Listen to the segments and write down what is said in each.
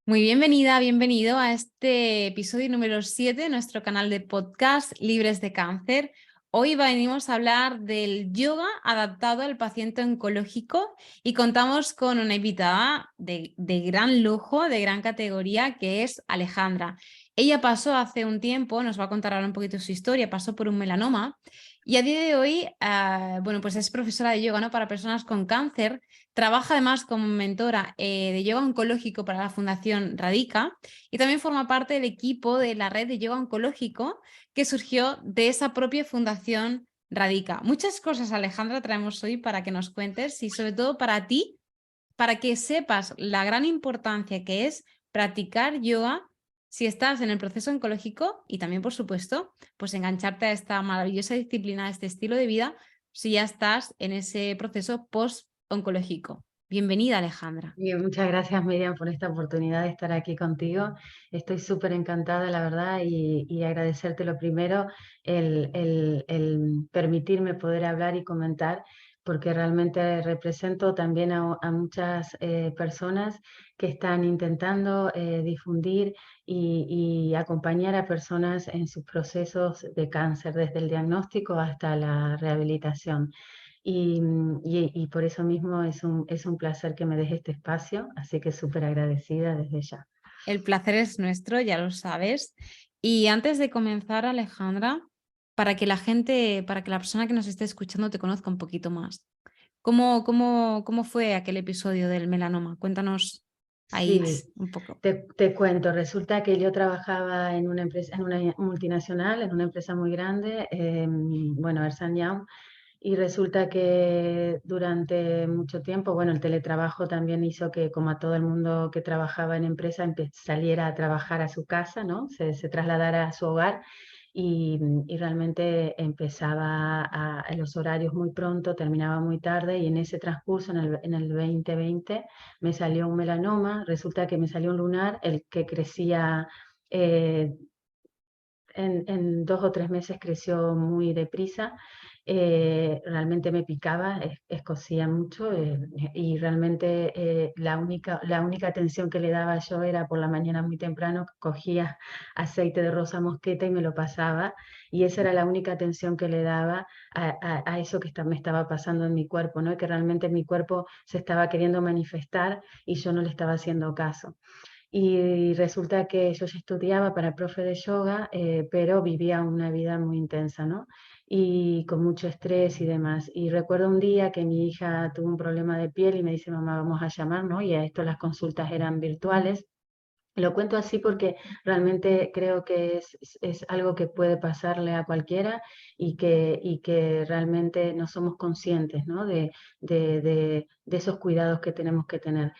Muy bienvenida, bienvenido a este episodio número 7 de nuestro canal de podcast Libres de Cáncer. Hoy venimos a hablar del yoga adaptado al paciente oncológico y contamos con una invitada de gran lujo, de gran categoría, que es Alejandra. Ella pasó hace un tiempo, nos va a contar ahora un poquito su historia, pasó por un melanoma y a día de hoy, pues es profesora de yoga, ¿no?, para personas con cáncer. Trabaja además como mentora de yoga oncológico para la Fundación Radica y también forma parte del equipo de la red de yoga oncológico que surgió de esa propia Fundación Radica. Muchas cosas, Alejandra, traemos hoy para que nos cuentes y sobre todo para ti, para que sepas la gran importancia que es practicar yoga si estás en el proceso oncológico y también, por supuesto, pues engancharte a esta maravillosa disciplina, a este estilo de vida, si ya estás en ese proceso post-oncológico. Bienvenida, Alejandra. Bien, muchas gracias, Miriam, por esta oportunidad de estar aquí contigo. Estoy súper encantada, la verdad, y agradecerte lo primero, el permitirme poder hablar y comentar, porque realmente represento también a muchas personas que están intentando difundir y acompañar a personas en sus procesos de cáncer, desde el diagnóstico hasta la rehabilitación. Y por eso mismo es un placer que me deje este espacio, así que súper agradecida desde ya. El placer es nuestro, ya lo sabes. Y antes de comenzar, Alejandra, para que la gente, para que la persona que nos esté escuchando te conozca un poquito más, ¿cómo fue aquel episodio del melanoma? Cuéntanos ahí Sí, un poco. te cuento, resulta que yo trabajaba en una empresa, en una multinacional, en una empresa muy grande, bueno, Ernst Young, y resulta que durante mucho tiempo, bueno, el teletrabajo también hizo que, como a todo el mundo que trabajaba en empresa, saliera a trabajar a su casa, ¿no? Se trasladara a su hogar y realmente empezaba en los horarios muy pronto, terminaba muy tarde y en ese transcurso, en el 2020, me salió un melanoma. Resulta que me salió un lunar, el que crecía... eh, en 2 o 3 meses creció muy deprisa, realmente me picaba, escocía mucho, y realmente la única atención que le daba yo era por la mañana muy temprano, cogía aceite de rosa mosqueta y me lo pasaba, y esa era la única atención que le daba a eso que me estaba pasando en mi cuerpo, ¿no? Que realmente mi cuerpo se estaba queriendo manifestar y yo no le estaba haciendo caso. Y resulta que yo ya estudiaba para profe de yoga, pero vivía una vida muy intensa, ¿no? Y con mucho estrés y demás. Y recuerdo un día que mi hija tuvo un problema de piel y me dice, mamá, vamos a llamar, ¿no? Y a esto las consultas eran virtuales. Lo cuento así porque realmente creo que es algo que puede pasarle a cualquiera y que realmente no somos conscientes, ¿no? De esos cuidados que tenemos que tener.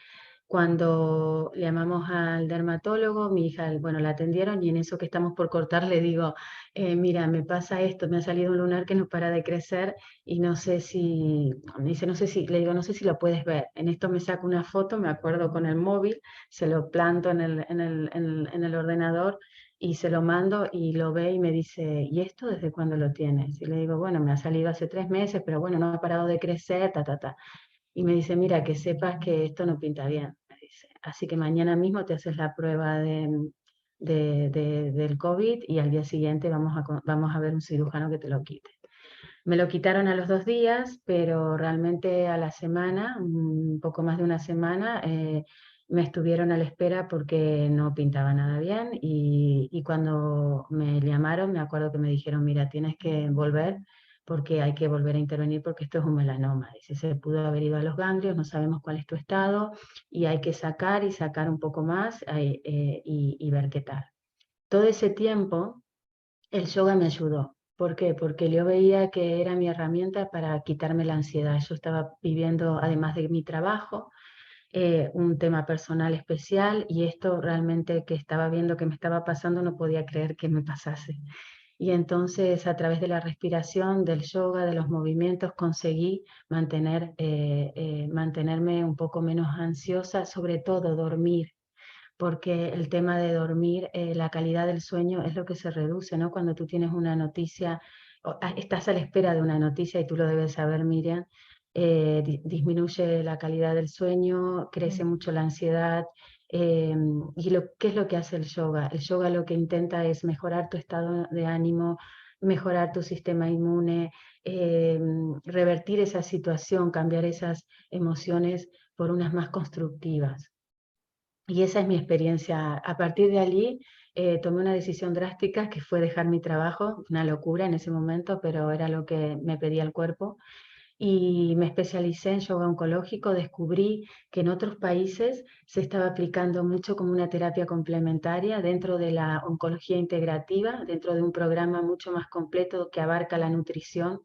Cuando llamamos al dermatólogo, mi hija, bueno, la atendieron y en eso que estamos por cortar le digo, mira, me pasa esto, me ha salido un lunar que no para de crecer y no sé si, me dice, no sé si, le digo, no sé si lo puedes ver. En esto me saco una foto, me acuerdo con el móvil, se lo planto en el ordenador y se lo mando y lo ve y me dice, ¿y esto desde cuándo lo tienes? Y le digo, bueno, me ha salido hace 3 meses, pero bueno, no ha parado de crecer, ta, ta, ta. Y me dice, mira, que sepas que esto no pinta bien, me dice. Así que mañana mismo te haces la prueba del COVID y al día siguiente vamos a ver un cirujano que te lo quite. Me lo quitaron a los 2 días, pero realmente a la semana, un poco más de una semana, me estuvieron a la espera porque no pintaba nada bien y cuando me llamaron me acuerdo que me dijeron, mira, tienes que volver porque hay que volver a intervenir porque esto es un melanoma. Dice, se pudo haber ido a los ganglios, no sabemos cuál es tu estado y hay que sacar y sacar un poco más y ver qué tal. Todo ese tiempo el yoga me ayudó. ¿Por qué? Porque yo veía que era mi herramienta para quitarme la ansiedad. Yo estaba viviendo, además de mi trabajo, un tema personal especial y esto realmente que estaba viendo que me estaba pasando no podía creer que me pasase. Y entonces a través de la respiración, del yoga, de los movimientos, conseguí mantenerme un poco menos ansiosa, sobre todo dormir, porque el tema de dormir, la calidad del sueño es lo que se reduce, ¿no? Cuando tú tienes una noticia, estás a la espera de una noticia y tú lo debes saber, Miriam, disminuye la calidad del sueño, crece mucho la ansiedad. ¿Qué es lo que hace el yoga? El yoga lo que intenta es mejorar tu estado de ánimo, mejorar tu sistema inmune, revertir esa situación, cambiar esas emociones por unas más constructivas. Y esa es mi experiencia. A partir de allí tomé una decisión drástica que fue dejar mi trabajo, una locura en ese momento, pero era lo que me pedía el cuerpo. Y me especialicé en yoga oncológico, descubrí que en otros países se estaba aplicando mucho como una terapia complementaria dentro de la oncología integrativa, dentro de un programa mucho más completo que abarca la nutrición,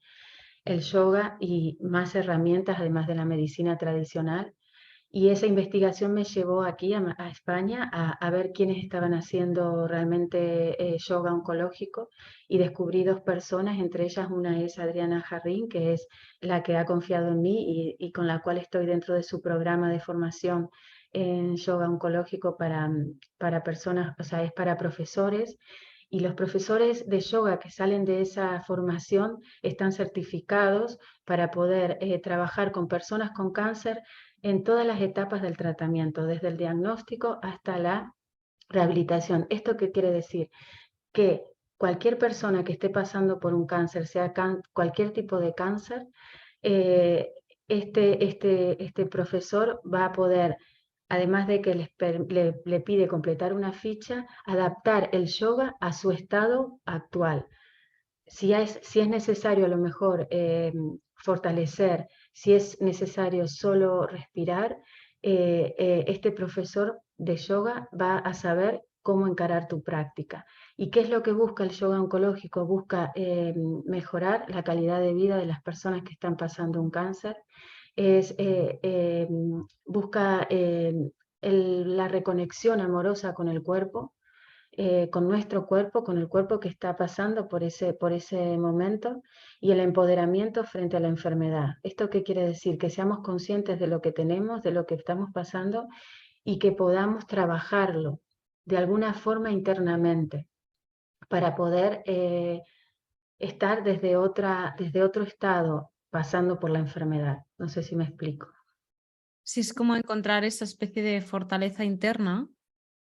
el yoga y más herramientas además de la medicina tradicional. Y esa investigación me llevó aquí a España a ver quiénes estaban haciendo realmente yoga oncológico y descubrí dos personas, entre ellas una es Adriana Jarrín, que es la que ha confiado en mí y con la cual estoy dentro de su programa de formación en yoga oncológico para personas, o sea, es para profesores. Y los profesores de yoga que salen de esa formación están certificados para poder trabajar con personas con cáncer en todas las etapas del tratamiento, desde el diagnóstico hasta la rehabilitación. ¿Esto qué quiere decir? Que cualquier persona que esté pasando por un cáncer, sea cualquier tipo de cáncer, eh, este profesor va a poder, además de que le pide completar una ficha, adaptar el yoga a su estado actual. Si es necesario a lo mejor fortalecer, si es necesario solo respirar, este profesor de yoga va a saber cómo encarar tu práctica. ¿Y qué es lo que busca el yoga oncológico? Busca mejorar la calidad de vida de las personas que están pasando un cáncer, busca la reconexión amorosa con el cuerpo, con nuestro cuerpo, con el cuerpo que está pasando por ese momento y el empoderamiento frente a la enfermedad. ¿Esto qué quiere decir? Que seamos conscientes de lo que tenemos, de lo que estamos pasando y que podamos trabajarlo de alguna forma internamente para poder estar desde otro estado pasando por la enfermedad. No sé si me explico. Sí, es como encontrar esa especie de fortaleza interna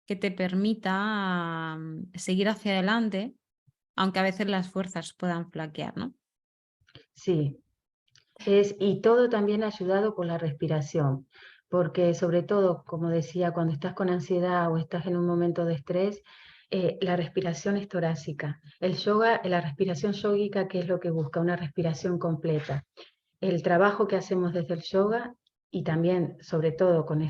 que te permita seguir hacia adelante, aunque a veces las fuerzas puedan flaquear, ¿no? Sí, y todo también ayudado por la respiración, porque sobre todo, como decía, cuando estás con ansiedad o estás en un momento de estrés, la respiración es torácica. El yoga, la respiración yógica, ¿qué es lo que busca? Una respiración completa. El trabajo que hacemos desde el yoga y también, sobre todo, con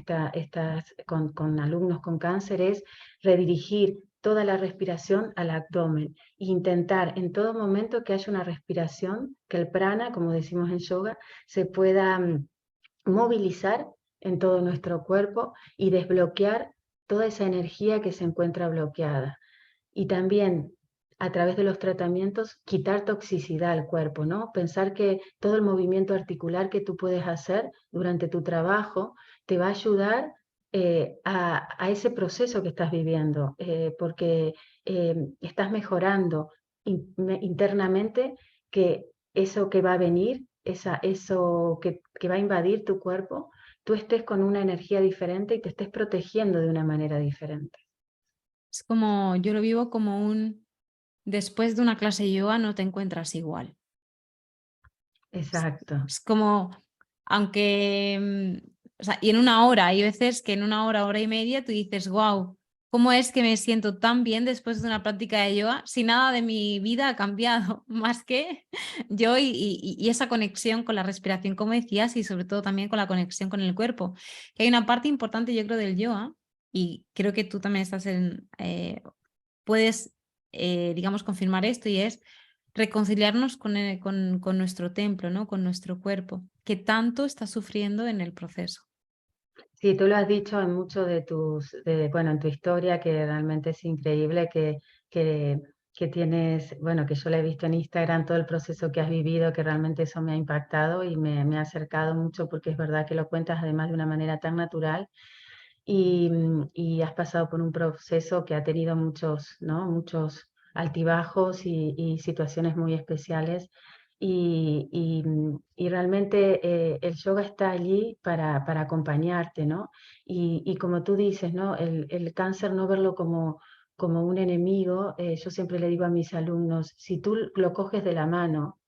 alumnos con cáncer, es redirigir toda la respiración al abdomen e intentar en todo momento que haya una respiración, que el prana, como decimos en yoga, se pueda movilizar en todo nuestro cuerpo y desbloquear toda esa energía que se encuentra bloqueada. Y también a través de los tratamientos quitar toxicidad al cuerpo, ¿no? Pensar que todo el movimiento articular que tú puedes hacer durante tu trabajo te va a ayudar a ese proceso que estás viviendo, porque estás mejorando internamente que eso que va a venir, eso que va a invadir tu cuerpo, tú estés con una energía diferente y te estés protegiendo de una manera diferente. Es como, yo lo vivo como después de una clase de yoga no te encuentras igual. Exacto. Es como, aunque, o sea, y en una hora, hay veces que en una hora, hora y media, tú dices, wow, ¿cómo es que me siento tan bien después de una práctica de yoga si nada de mi vida ha cambiado? Más que yo y esa conexión con la respiración, como decías, y sobre todo también con la conexión con el cuerpo. Que hay una parte importante, yo creo, del yoga, y creo que tú también puedes, digamos, confirmar esto, y es reconciliarnos con nuestro templo, ¿no? Con nuestro cuerpo, que tanto está sufriendo en el proceso. Sí, tú lo has dicho en mucho bueno, en tu historia, que realmente es increíble que, que tienes, bueno, que yo la he visto en Instagram, todo el proceso que has vivido, que realmente eso me ha impactado y me ha acercado mucho porque es verdad que lo cuentas además de una manera tan natural y has pasado por un proceso que ha tenido muchos, ¿no? Muchos altibajos y situaciones muy especiales. y realmente el yoga está allí para acompañarte, ¿no? Y como tú dices, ¿no? El cáncer no verlo como un enemigo, yo siempre le digo a mis alumnos, si tú lo coges de la mano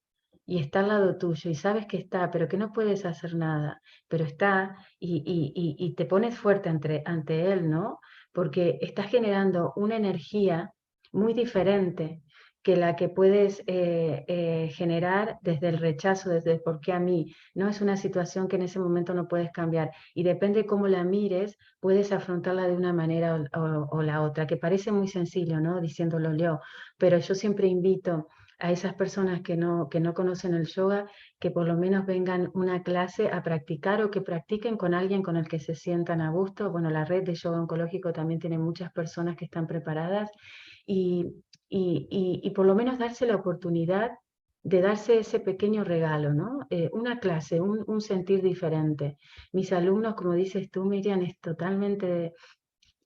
y está al lado tuyo y sabes que está, pero que no puedes hacer nada, pero está y te pones fuerte ante él, ¿no? Porque estás generando una energía muy diferente que la que puedes generar desde el rechazo, desde el por qué a mí. No es una situación que en ese momento no puedes cambiar y depende cómo la mires, puedes afrontarla de una manera o la otra, que parece muy sencillo, ¿no? Diciéndolo yo, pero yo siempre invito a esas personas que no conocen el yoga, que por lo menos vengan una clase a practicar o que practiquen con alguien con el que se sientan a gusto. Bueno, la red de yoga oncológico también tiene muchas personas que están preparadas y, y por lo menos darse la oportunidad de darse ese pequeño regalo, ¿no? Una clase, un sentir diferente. Mis alumnos, como dices tú, Miriam, es totalmente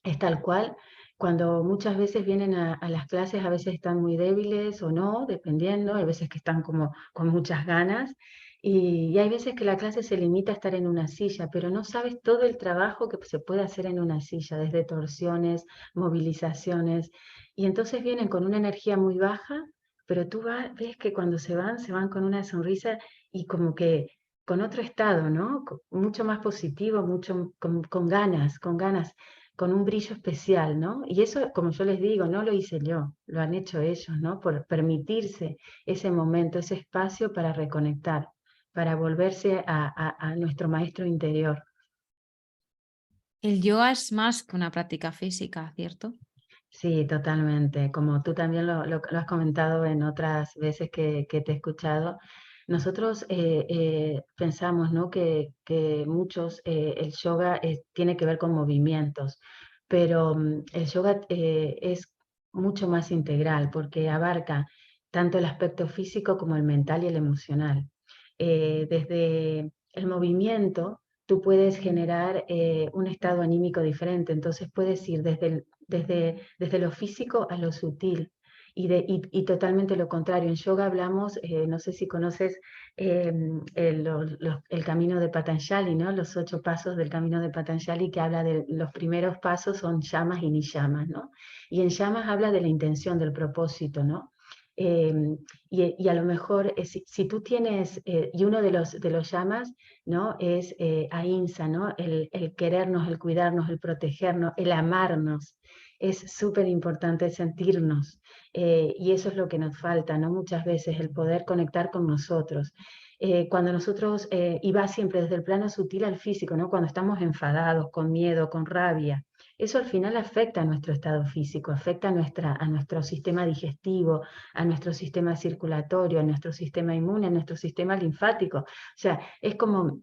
es tal cual. Cuando muchas veces vienen a las clases, a veces están muy débiles o no, dependiendo, hay veces que están como con muchas ganas y hay veces que la clase se limita a estar en una silla, pero no sabes todo el trabajo que se puede hacer en una silla, desde torsiones, movilizaciones, y entonces vienen con una energía muy baja, pero ves que cuando se van con una sonrisa y como que con otro estado, ¿no? Mucho más positivo, mucho con ganas con un brillo especial, ¿no? Y eso, como yo les digo, no lo hice yo, lo han hecho ellos, ¿no? Por permitirse ese momento, ese espacio para reconectar, para volverse a nuestro maestro interior. El yoga es más que una práctica física, ¿cierto? Sí, totalmente. Como tú también lo has comentado en otras veces que te he escuchado, nosotros pensamos, ¿no? Que muchos, el yoga tiene que ver con movimientos, pero el yoga es mucho más integral porque abarca tanto el aspecto físico como el mental y el emocional. Desde el movimiento, tú puedes generar un estado anímico diferente, entonces puedes ir desde lo físico a lo sutil y totalmente lo contrario. En yoga hablamos, no sé si conoces el camino de Patanjali, ¿no? Los 8 pasos del camino de Patanjali que habla de los primeros pasos son llamas y niyamas, ¿no? Y en llamas habla de la intención, del propósito, ¿no? Eh, y a lo mejor, si tú tienes, y uno de los llamas, ¿no? Es ahimsa, ¿no? El querernos, el cuidarnos, el protegernos, el amarnos. Es súper importante sentirnos. Y eso es lo que nos falta, ¿no? Muchas veces, el poder conectar con nosotros. Cuando nosotros, y va siempre desde el plano sutil al físico, ¿no? Cuando estamos enfadados, con miedo, con rabia, eso al final afecta a nuestro estado físico, afecta a nuestro sistema digestivo, a nuestro sistema circulatorio, a nuestro sistema inmune, a nuestro sistema linfático. O sea, es como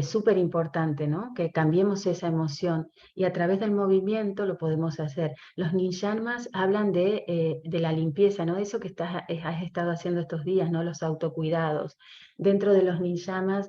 súper importante, ¿no? Que cambiemos esa emoción y a través del movimiento lo podemos hacer. Los ninjamas hablan de la limpieza, ¿no? Eso que has estado haciendo estos días, ¿no? Los autocuidados. Dentro de los ninjamas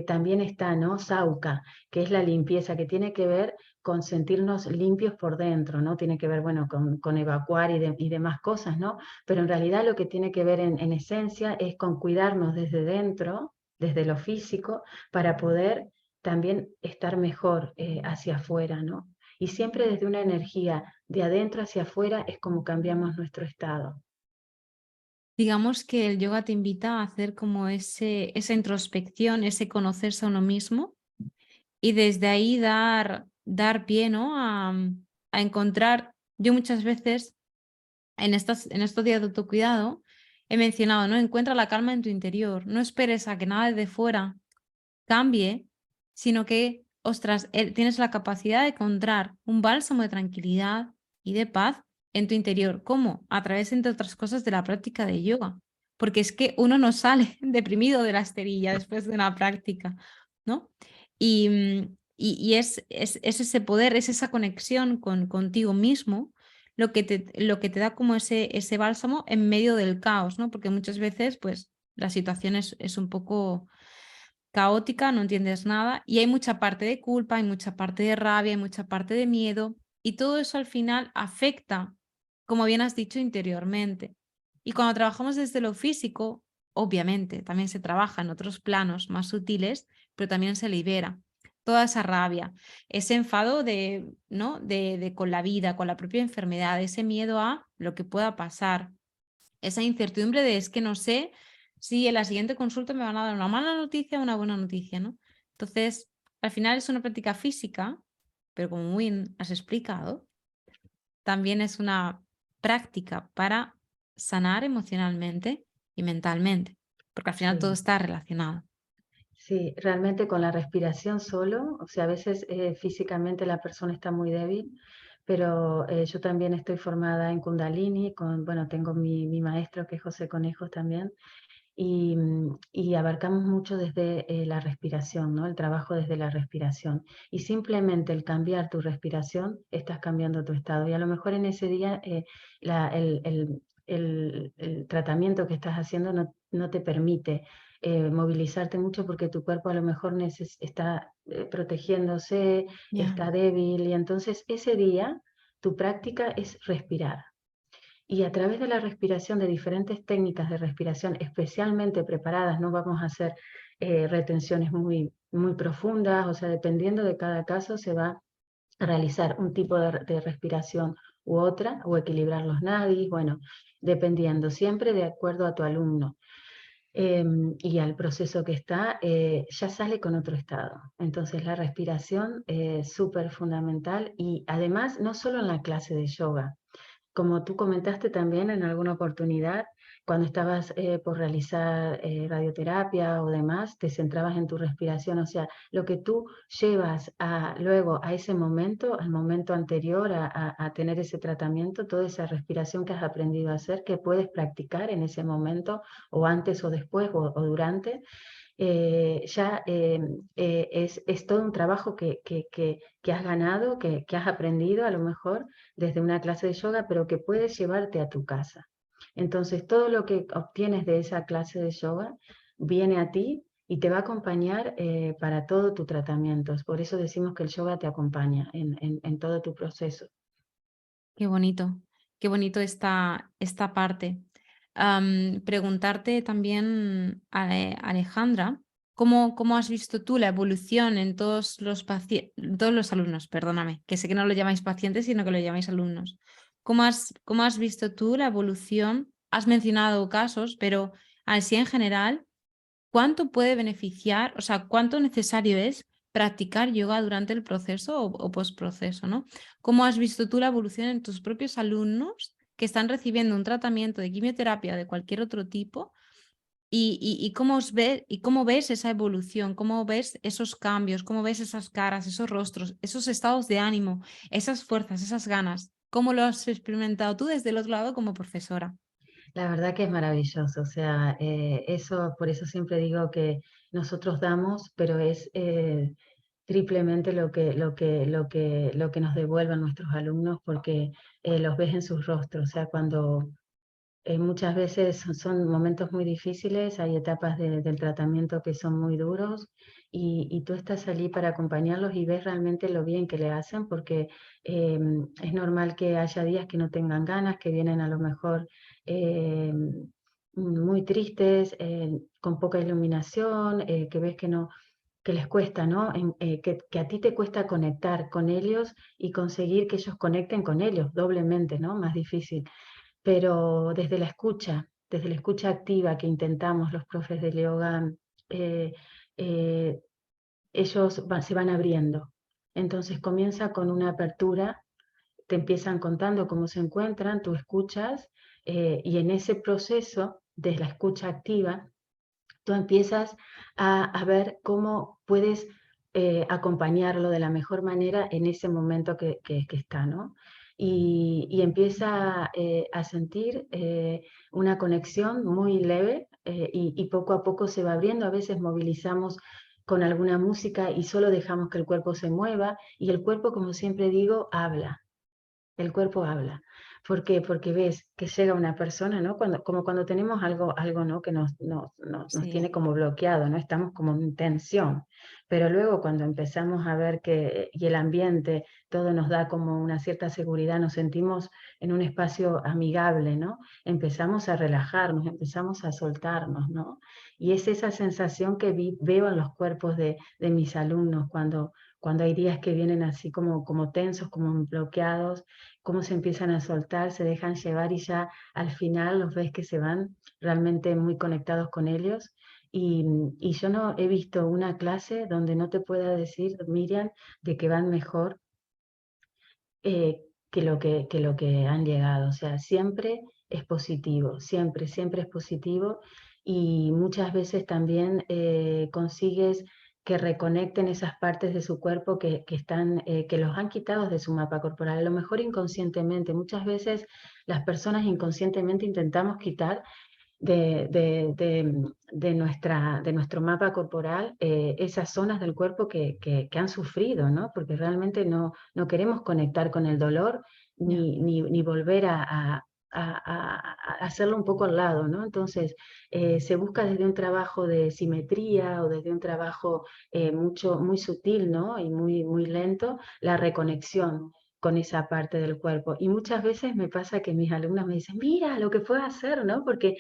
también está, ¿no? Sauca, que es la limpieza, que tiene que ver con sentirnos limpios por dentro, ¿no? Tiene que ver, bueno, con evacuar y demás cosas, ¿no? Pero en realidad lo que tiene que ver en esencia es con cuidarnos desde dentro, desde lo físico, para poder también estar mejor hacia afuera, ¿no? Y siempre desde una energía de adentro hacia afuera es como cambiamos nuestro estado. Digamos que el yoga te invita a hacer como esa introspección, ese conocerse a uno mismo y desde ahí dar pie, ¿no? A encontrar, yo muchas veces en estos días de autocuidado he mencionado, ¿no? Encuentra la calma en tu interior, no esperes a que nada de fuera cambie, sino que, ostras, tienes la capacidad de encontrar un bálsamo de tranquilidad y de paz en tu interior. ¿Cómo? A través, entre otras cosas, de la práctica de yoga. Porque es que uno no sale deprimido de la esterilla después de una práctica, ¿no? Y es ese poder, es esa conexión contigo mismo lo que te da como ese bálsamo en medio del caos, ¿no? Porque muchas veces, pues, la situación es un poco caótica, no entiendes nada y hay mucha parte de culpa, hay mucha parte de rabia, hay mucha parte de miedo y todo eso al final afecta, como bien has dicho interiormente. Y cuando trabajamos desde lo físico, obviamente, también se trabaja en otros planos más sutiles, pero también se libera toda esa rabia, ese enfado ¿no? Con la vida, con la propia enfermedad, ese miedo a lo que pueda pasar, esa incertidumbre de es que no sé si en la siguiente consulta me van a dar una mala noticia o una buena noticia, ¿no? Entonces, al final es una práctica física, pero como muy bien has explicado, también es una práctica para sanar emocionalmente y mentalmente, porque al final todo Sí. está relacionado. Sí, realmente con la respiración solo, o sea, a veces físicamente la persona está muy débil, pero yo también estoy formada en Kundalini, bueno, tengo mi maestro que es José Conejos también, y abarcamos mucho desde la respiración, ¿no? El trabajo desde la respiración. Y simplemente el cambiar tu respiración, estás cambiando tu estado. Y a lo mejor en ese día el tratamiento que estás haciendo no te permite movilizarte mucho porque tu cuerpo a lo mejor está protegiéndose, Ya, está débil. Y entonces ese día tu práctica es respirar. Y a través de la respiración, de diferentes técnicas de respiración especialmente preparadas, no vamos a hacer retenciones muy profundas, o sea, dependiendo de cada caso se va a realizar un tipo de respiración u otra, o equilibrar los nadis, bueno, dependiendo, siempre de acuerdo a tu alumno. Y al proceso que está, ya sale con otro estado. Entonces la respiración es súper fundamental y además no solo en la clase de yoga, como tú comentaste también en alguna oportunidad, cuando estabas por realizar radioterapia o demás, te centrabas en tu respiración, o sea, lo que tú llevas luego a ese momento, al momento anterior a tener ese tratamiento, toda esa respiración que has aprendido a hacer, que puedes practicar en ese momento o antes o después o durante, ya es todo un trabajo que has ganado, que has aprendido a lo mejor desde una clase de yoga, pero que puedes llevarte a tu casa. Entonces, todo lo que obtienes de esa clase de yoga viene a ti y te va a acompañar para todo tu tratamiento. Por eso decimos que el yoga te acompaña en todo tu proceso. qué bonito esta parte. Preguntarte también, Alejandra, ¿cómo has visto tú la evolución en todos los alumnos? Perdóname, que sé que no lo llamáis pacientes, sino que lo llamáis alumnos. ¿Cómo has visto tú la evolución? Has mencionado casos, pero así en general, ¿cuánto puede beneficiar, o sea, cuánto necesario es practicar yoga durante el proceso o postproceso, ¿no? ¿Cómo has visto tú la evolución en tus propios alumnos que están recibiendo un tratamiento de quimioterapia o de cualquier otro tipo? ¿Y cómo ves esa evolución? ¿Cómo ves esos cambios? ¿Cómo ves esas caras, esos rostros, esos estados de ánimo, esas fuerzas, esas ganas? ¿Cómo lo has experimentado tú desde el otro lado como profesora? La verdad que es maravilloso, o sea, por eso siempre digo que nosotros damos, pero es triplemente lo que nos devuelven nuestros alumnos porque los ves en sus rostros, o sea, cuando muchas veces son momentos muy difíciles, hay etapas del tratamiento que son muy duros y tú estás allí para acompañarlos y ves realmente lo bien que le hacen porque es normal que haya días que no tengan ganas, que vienen a lo mejor muy tristes, con poca iluminación, que ves que no, que les cuesta, ¿no? Que a ti te cuesta conectar con ellos y conseguir que ellos conecten con ellos, doblemente, ¿no? Más difícil. Pero desde la escucha activa que intentamos los profes de yoga, eh, eh, ellos se van abriendo. Entonces comienza con una apertura, te empiezan contando cómo se encuentran, tú escuchas y en ese proceso de la escucha activa, tú empiezas a ver cómo puedes acompañarlo de la mejor manera en ese momento que está, ¿no? Y empieza a sentir una conexión muy leve y poco a poco se va abriendo. A veces movilizamos con alguna música y solo dejamos que el cuerpo se mueva y el cuerpo, como siempre digo, habla. el cuerpo habla. ¿Por qué? Porque ves que llega una persona, ¿no? Como cuando tenemos algo ¿no? Que nos tiene Sí, como bloqueado, ¿no? Estamos como en tensión. Pero luego cuando empezamos a ver que, y el ambiente, todo nos da como una cierta seguridad, nos sentimos en un espacio amigable, ¿no? Empezamos a relajarnos, empezamos a soltarnos, ¿no? Y es esa sensación que veo en los cuerpos de mis alumnos cuando hay días que vienen así como tensos, como bloqueados, cómo se empiezan a soltar, se dejan llevar y ya al final los ves que se van realmente muy conectados con ellos. Y yo no he visto una clase donde no te pueda decir, Miriam, de que van mejor que lo que han llegado. O sea, siempre es positivo, siempre, siempre es positivo y muchas veces también consigues que reconecten esas partes de su cuerpo que están, que los han quitado de su mapa corporal, a lo mejor inconscientemente. Muchas veces las personas inconscientemente intentamos quitar de nuestro mapa corporal esas zonas del cuerpo que han sufrido, ¿no? Porque realmente no queremos conectar con el dolor ya. ni volver a hacerlo un poco al lado, ¿no? Entonces, se busca desde un trabajo de simetría o desde un trabajo muy sutil, ¿no? Y muy lento, la reconexión con esa parte del cuerpo. Y muchas veces me pasa que mis alumnas me dicen, mira lo que puedo hacer, ¿no? Porque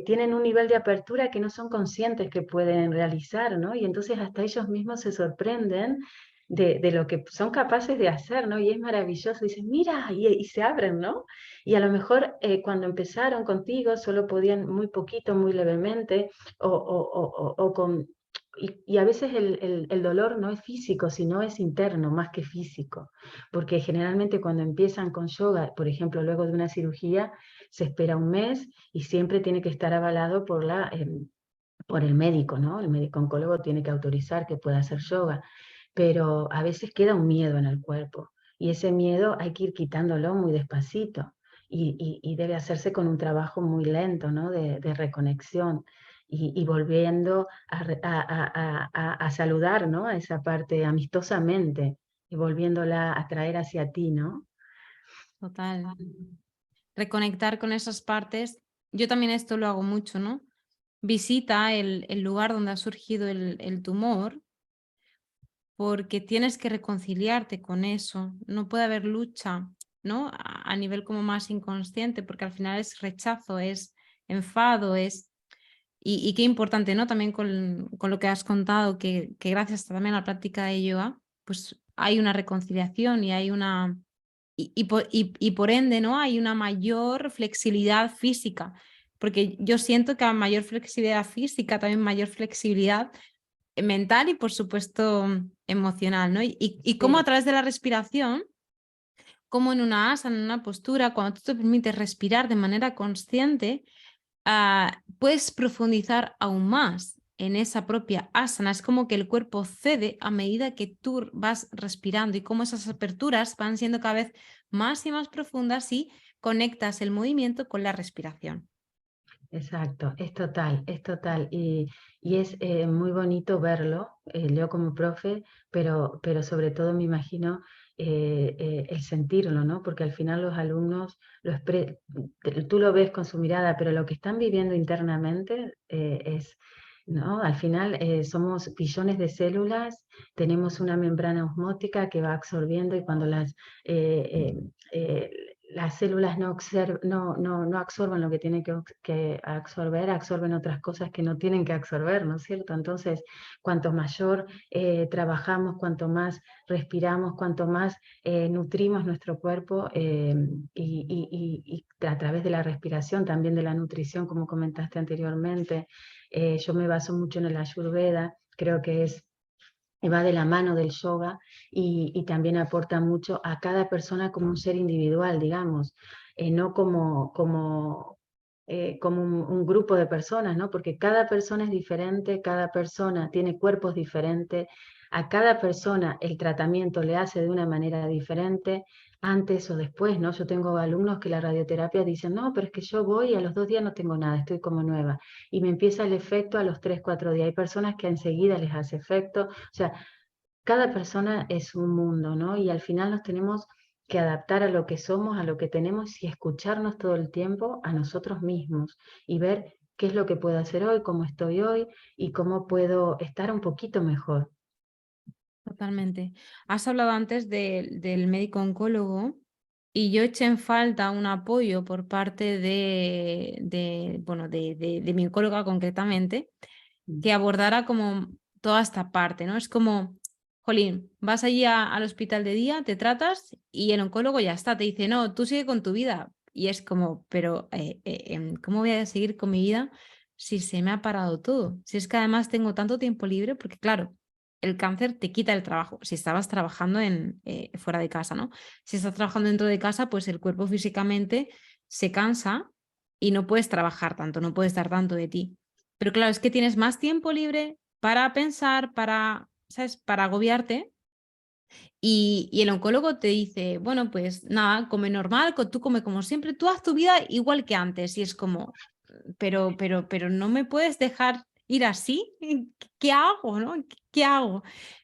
tienen un nivel de apertura que no son conscientes que pueden realizar, ¿no? Y entonces hasta ellos mismos se sorprenden de lo que son capaces de hacer, ¿no? Y es maravilloso, dicen, mira, y se abren, ¿no? Y a lo mejor cuando empezaron contigo solo podían muy poquito, muy levemente, o con... Y a veces el dolor no es físico, sino es interno más que físico, porque generalmente cuando empiezan con yoga, por ejemplo, luego de una cirugía, se espera un mes y siempre tiene que estar avalado por el médico, ¿no? El médico oncólogo tiene que autorizar que pueda hacer yoga, pero a veces queda un miedo en el cuerpo y ese miedo hay que ir quitándolo muy despacito y debe hacerse con un trabajo muy lento, ¿no? De reconexión y volviendo a saludar, ¿no? A esa parte amistosamente y volviéndola a traer hacia ti, ¿no? Total. Reconectar con esas partes. Yo también esto lo hago mucho, ¿no? Visita el lugar donde ha surgido el tumor porque tienes que reconciliarte con eso. No puede haber lucha, ¿no? A nivel como más inconsciente, porque al final es rechazo, es enfado, es... Y qué importante, ¿no? También con lo que has contado, que gracias también a la práctica de yoga, pues hay una reconciliación y hay una... y por ende, ¿no? Hay una mayor flexibilidad física, porque yo siento que a mayor flexibilidad física, también mayor flexibilidad mental y por supuesto emocional, ¿no? Y cómo a Sí. través de la respiración, como en una asana, en una postura, cuando tú te permites respirar de manera consciente, puedes profundizar aún más en esa propia asana. Es como que el cuerpo cede a medida que tú vas respirando y cómo esas aperturas van siendo cada vez más y más profundas y conectas el movimiento con la respiración. Exacto, es total, es total. Y es muy bonito verlo, yo como profe, pero sobre todo me imagino el sentirlo, ¿no? Porque al final los alumnos, tú lo ves con su mirada, pero lo que están viviendo internamente ¿no? Al final somos billones de células, tenemos una membrana osmótica que va absorbiendo y cuando eh, eh, las células no absorben lo que tienen que absorber, absorben otras cosas que no tienen que absorber, ¿no es cierto? Entonces, cuanto mayor trabajamos, cuanto más respiramos, cuanto más nutrimos nuestro cuerpo y a través de la respiración, también de la nutrición, como comentaste anteriormente, yo me baso mucho en el Ayurveda, creo que va de la mano del yoga y también aporta mucho a cada persona como un ser individual, digamos, no como un grupo de personas, ¿no? Porque cada persona es diferente, cada persona tiene cuerpos diferentes, a cada persona el tratamiento le hace de una manera diferente, antes o después, ¿no? Yo tengo alumnos que la radioterapia dicen, no, pero es que yo voy y a los 2 días no tengo nada, estoy como nueva. Y me empieza el efecto a los 3, 4 días. Hay personas que enseguida les hace efecto. O sea, cada persona es un mundo, ¿no? Y al final nos tenemos que adaptar a lo que somos, a lo que tenemos y escucharnos todo el tiempo a nosotros mismos y ver qué es lo que puedo hacer hoy, cómo estoy hoy y cómo puedo estar un poquito mejor. Totalmente. Has hablado antes del médico oncólogo y yo eché en falta un apoyo por parte bueno, de mi oncóloga concretamente, que abordara como toda esta parte, ¿no? Es como, jolín, vas allí al hospital de día, te tratas y el oncólogo ya está, te dice, no, tú sigue con tu vida. Y es como, pero ¿cómo voy a seguir con mi vida si se me ha parado todo? Si es que además tengo tanto tiempo libre, porque claro, el cáncer te quita el trabajo. Si estabas trabajando fuera de casa, ¿no? Si estás trabajando dentro de casa, pues el cuerpo físicamente se cansa y no puedes trabajar tanto, no puedes dar tanto de ti. Pero claro, es que tienes más tiempo libre para pensar, para, ¿sabes? Para agobiarte. Y el oncólogo te dice, bueno, pues nada, come normal, tú come como siempre, tú haz tu vida igual que antes. Y es como, pero no me puedes dejar ir así. ¿Qué hago, no? ¿Qué hago?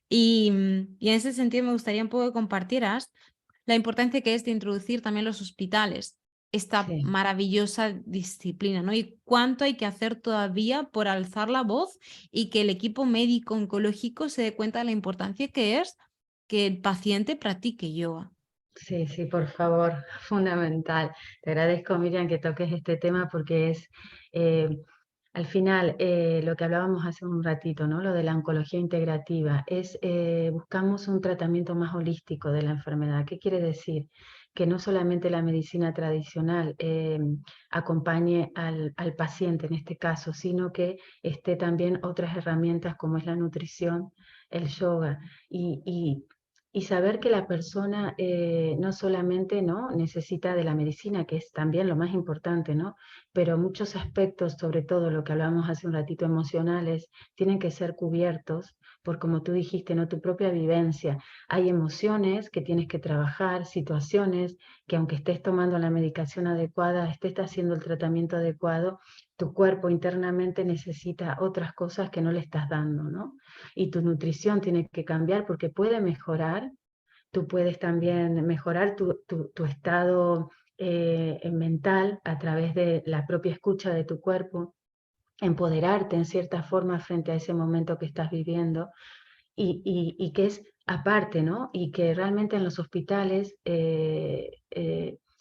Y en ese sentido me gustaría un poco que compartieras la importancia que es de introducir también los hospitales, esta Sí. maravillosa disciplina, ¿no? Y cuánto hay que hacer todavía por alzar la voz y que el equipo médico oncológico se dé cuenta de la importancia que es que el paciente practique yoga. Sí, sí, por favor, fundamental. Te agradezco, Miriam, que toques este tema porque es, eh, al final, lo que hablábamos hace un ratito, ¿no? Lo de la oncología integrativa, es buscamos un tratamiento más holístico de la enfermedad. ¿Qué quiere decir? Que no solamente la medicina tradicional acompañe al paciente en este caso, sino que esté también otras herramientas como es la nutrición, el yoga y saber que la persona no solamente, ¿no?, necesita de la medicina, que es también lo más importante, ¿no?, pero muchos aspectos, sobre todo lo que hablábamos hace un ratito, emocionales, tienen que ser cubiertos por, como tú dijiste, ¿no?, tu propia vivencia. Hay emociones que tienes que trabajar, situaciones que aunque estés tomando la medicación adecuada, estés haciendo el tratamiento adecuado, tu cuerpo internamente necesita otras cosas que no le estás dando, ¿no? Y tu nutrición tiene que cambiar porque puede mejorar. Tú puedes también mejorar tu estado mental a través de la propia escucha de tu cuerpo, empoderarte en cierta forma frente a ese momento que estás viviendo y que es aparte, ¿no? Y que realmente en los hospitales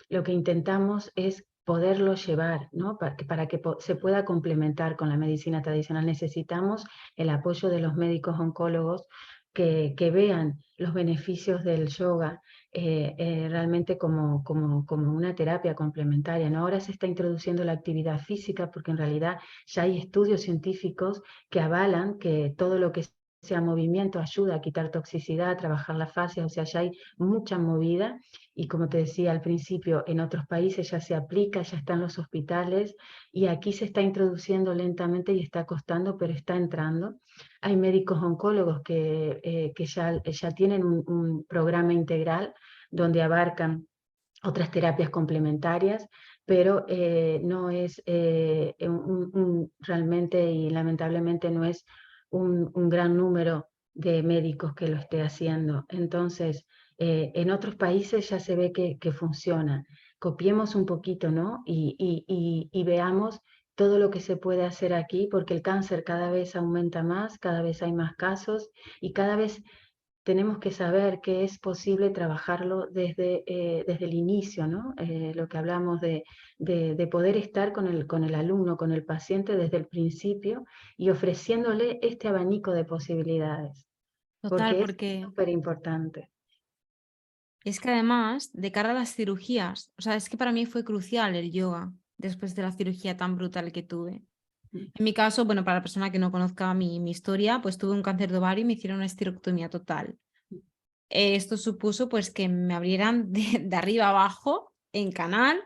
lo que intentamos es poderlo llevar, ¿no? Para que se pueda complementar con la medicina tradicional. Necesitamos el apoyo de los médicos oncólogos que vean los beneficios del yoga realmente como una terapia complementaria, ¿no? Ahora se está introduciendo la actividad física porque en realidad ya hay estudios científicos que avalan que todo lo que sea movimiento ayuda a quitar toxicidad, a trabajar la fascia, o sea, ya hay mucha movida y como te decía al principio, en otros países ya se aplica, ya están los hospitales y aquí se está introduciendo lentamente y está costando, pero está entrando. Hay médicos oncólogos que ya tienen un programa integral donde abarcan otras terapias complementarias, pero no es realmente y lamentablemente no es un gran número de médicos que lo esté haciendo. Entonces, en otros países ya se ve que funciona. Copiemos un poquito, ¿no? Y veamos todo lo que se puede hacer aquí, porque el cáncer cada vez aumenta más, cada vez hay más casos y cada vez tenemos que saber que es posible trabajarlo desde el inicio, ¿no? Lo que hablamos de poder estar con el alumno, con el paciente desde el principio y ofreciéndole este abanico de posibilidades, Total, porque es porque súper importante. es que además, de cara a las cirugías, o sea, es que para mí fue crucial el yoga después de la cirugía tan brutal que tuve. En mi caso, bueno, para la persona que no conozca mi historia, pues tuve un cáncer de ovario y me hicieron una esterectomía total. Esto supuso pues que me abrieran de arriba abajo en canal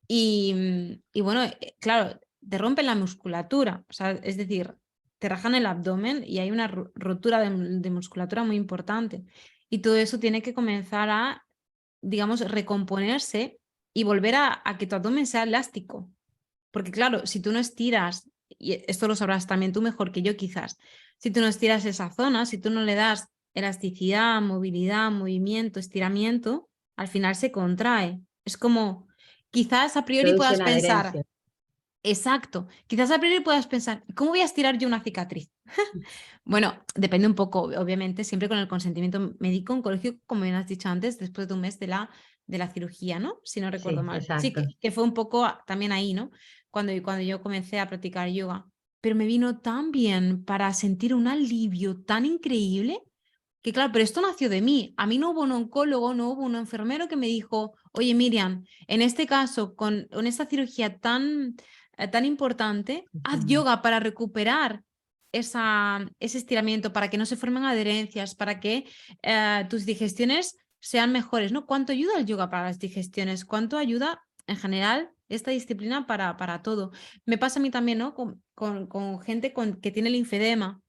y bueno, claro, te rompen la musculatura, o sea, es decir, te rajan el abdomen y hay una rotura de musculatura muy importante. Y todo eso tiene que comenzar a, digamos, recomponerse y volver a que tu abdomen sea elástico. Porque claro, si tú no estiras, y esto lo sabrás también tú mejor que yo quizás, si tú no estiras esa zona, si tú no le das elasticidad, movilidad, movimiento, estiramiento, al final se contrae. Es como, quizás a priori Produce puedas una pensar, adherencia. exacto, quizás a priori puedas pensar, ¿cómo voy a estirar yo una cicatriz? Bueno, depende un poco, obviamente, siempre con el consentimiento médico oncológico, como bien has dicho antes, después de un mes de la cirugía, ¿no? Si no recuerdo Sí, mal. Sí, exacto. que fue un poco también ahí, ¿no? Cuando yo comencé a practicar yoga. Pero me vino tan bien para sentir un alivio tan increíble que, claro, pero esto nació de mí. A mí no hubo un oncólogo, no hubo un enfermero que me dijo, oye, Miriam, en este caso, con esta cirugía tan importante, haz Ujú. yoga para recuperar ese estiramiento, para que no se formen adherencias, para que tus digestiones sean mejores, ¿no? ¿Cuánto ayuda el yoga para las digestiones? ¿Cuánto ayuda en general esta disciplina para todo? Me pasa a mí también, ¿no? Con gente que tiene linfedema.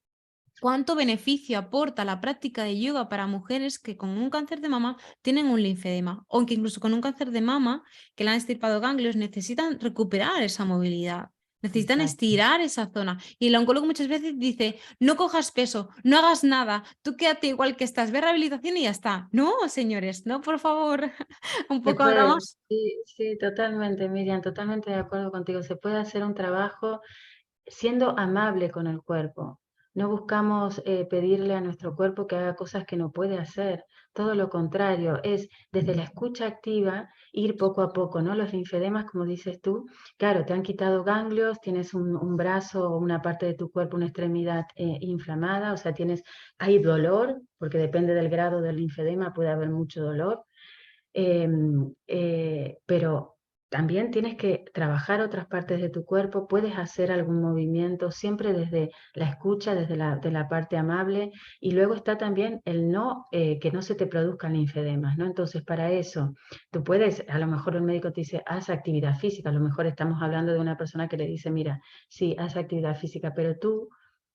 ¿Cuánto beneficio aporta la práctica de yoga para mujeres que con un cáncer de mama tienen un linfedema? O que incluso con un cáncer de mama, que le han extirpado ganglios, necesitan recuperar esa movilidad, necesitan Exacto. estirar esa zona. Y el oncólogo muchas veces dice, no cojas peso, no hagas nada, tú quédate igual que estás, ve rehabilitación y ya está. No, señores, no, por favor, un Se poco puede, hablamos. sí, sí, totalmente, Miriam, totalmente de acuerdo contigo. Se puede hacer un trabajo siendo amable con el cuerpo. No buscamos pedirle a nuestro cuerpo que haga cosas que no puede hacer. Todo lo contrario, es desde la escucha activa ir poco a poco, ¿no? Los linfedemas, como dices tú, claro, te han quitado ganglios, tienes un brazo o una parte de tu cuerpo, una extremidad inflamada, o sea, hay dolor, porque depende del grado del linfedema, puede haber mucho dolor. Pero también tienes que trabajar otras partes de tu cuerpo, puedes hacer algún movimiento siempre desde la escucha, desde de la parte amable, y luego está también el no, que no se te produzcan linfedemas, ¿no? Entonces, para eso, tú puedes, a lo mejor el médico te dice, haz actividad física, a lo mejor estamos hablando de una persona que le dice, mira, sí, haz actividad física, pero tú,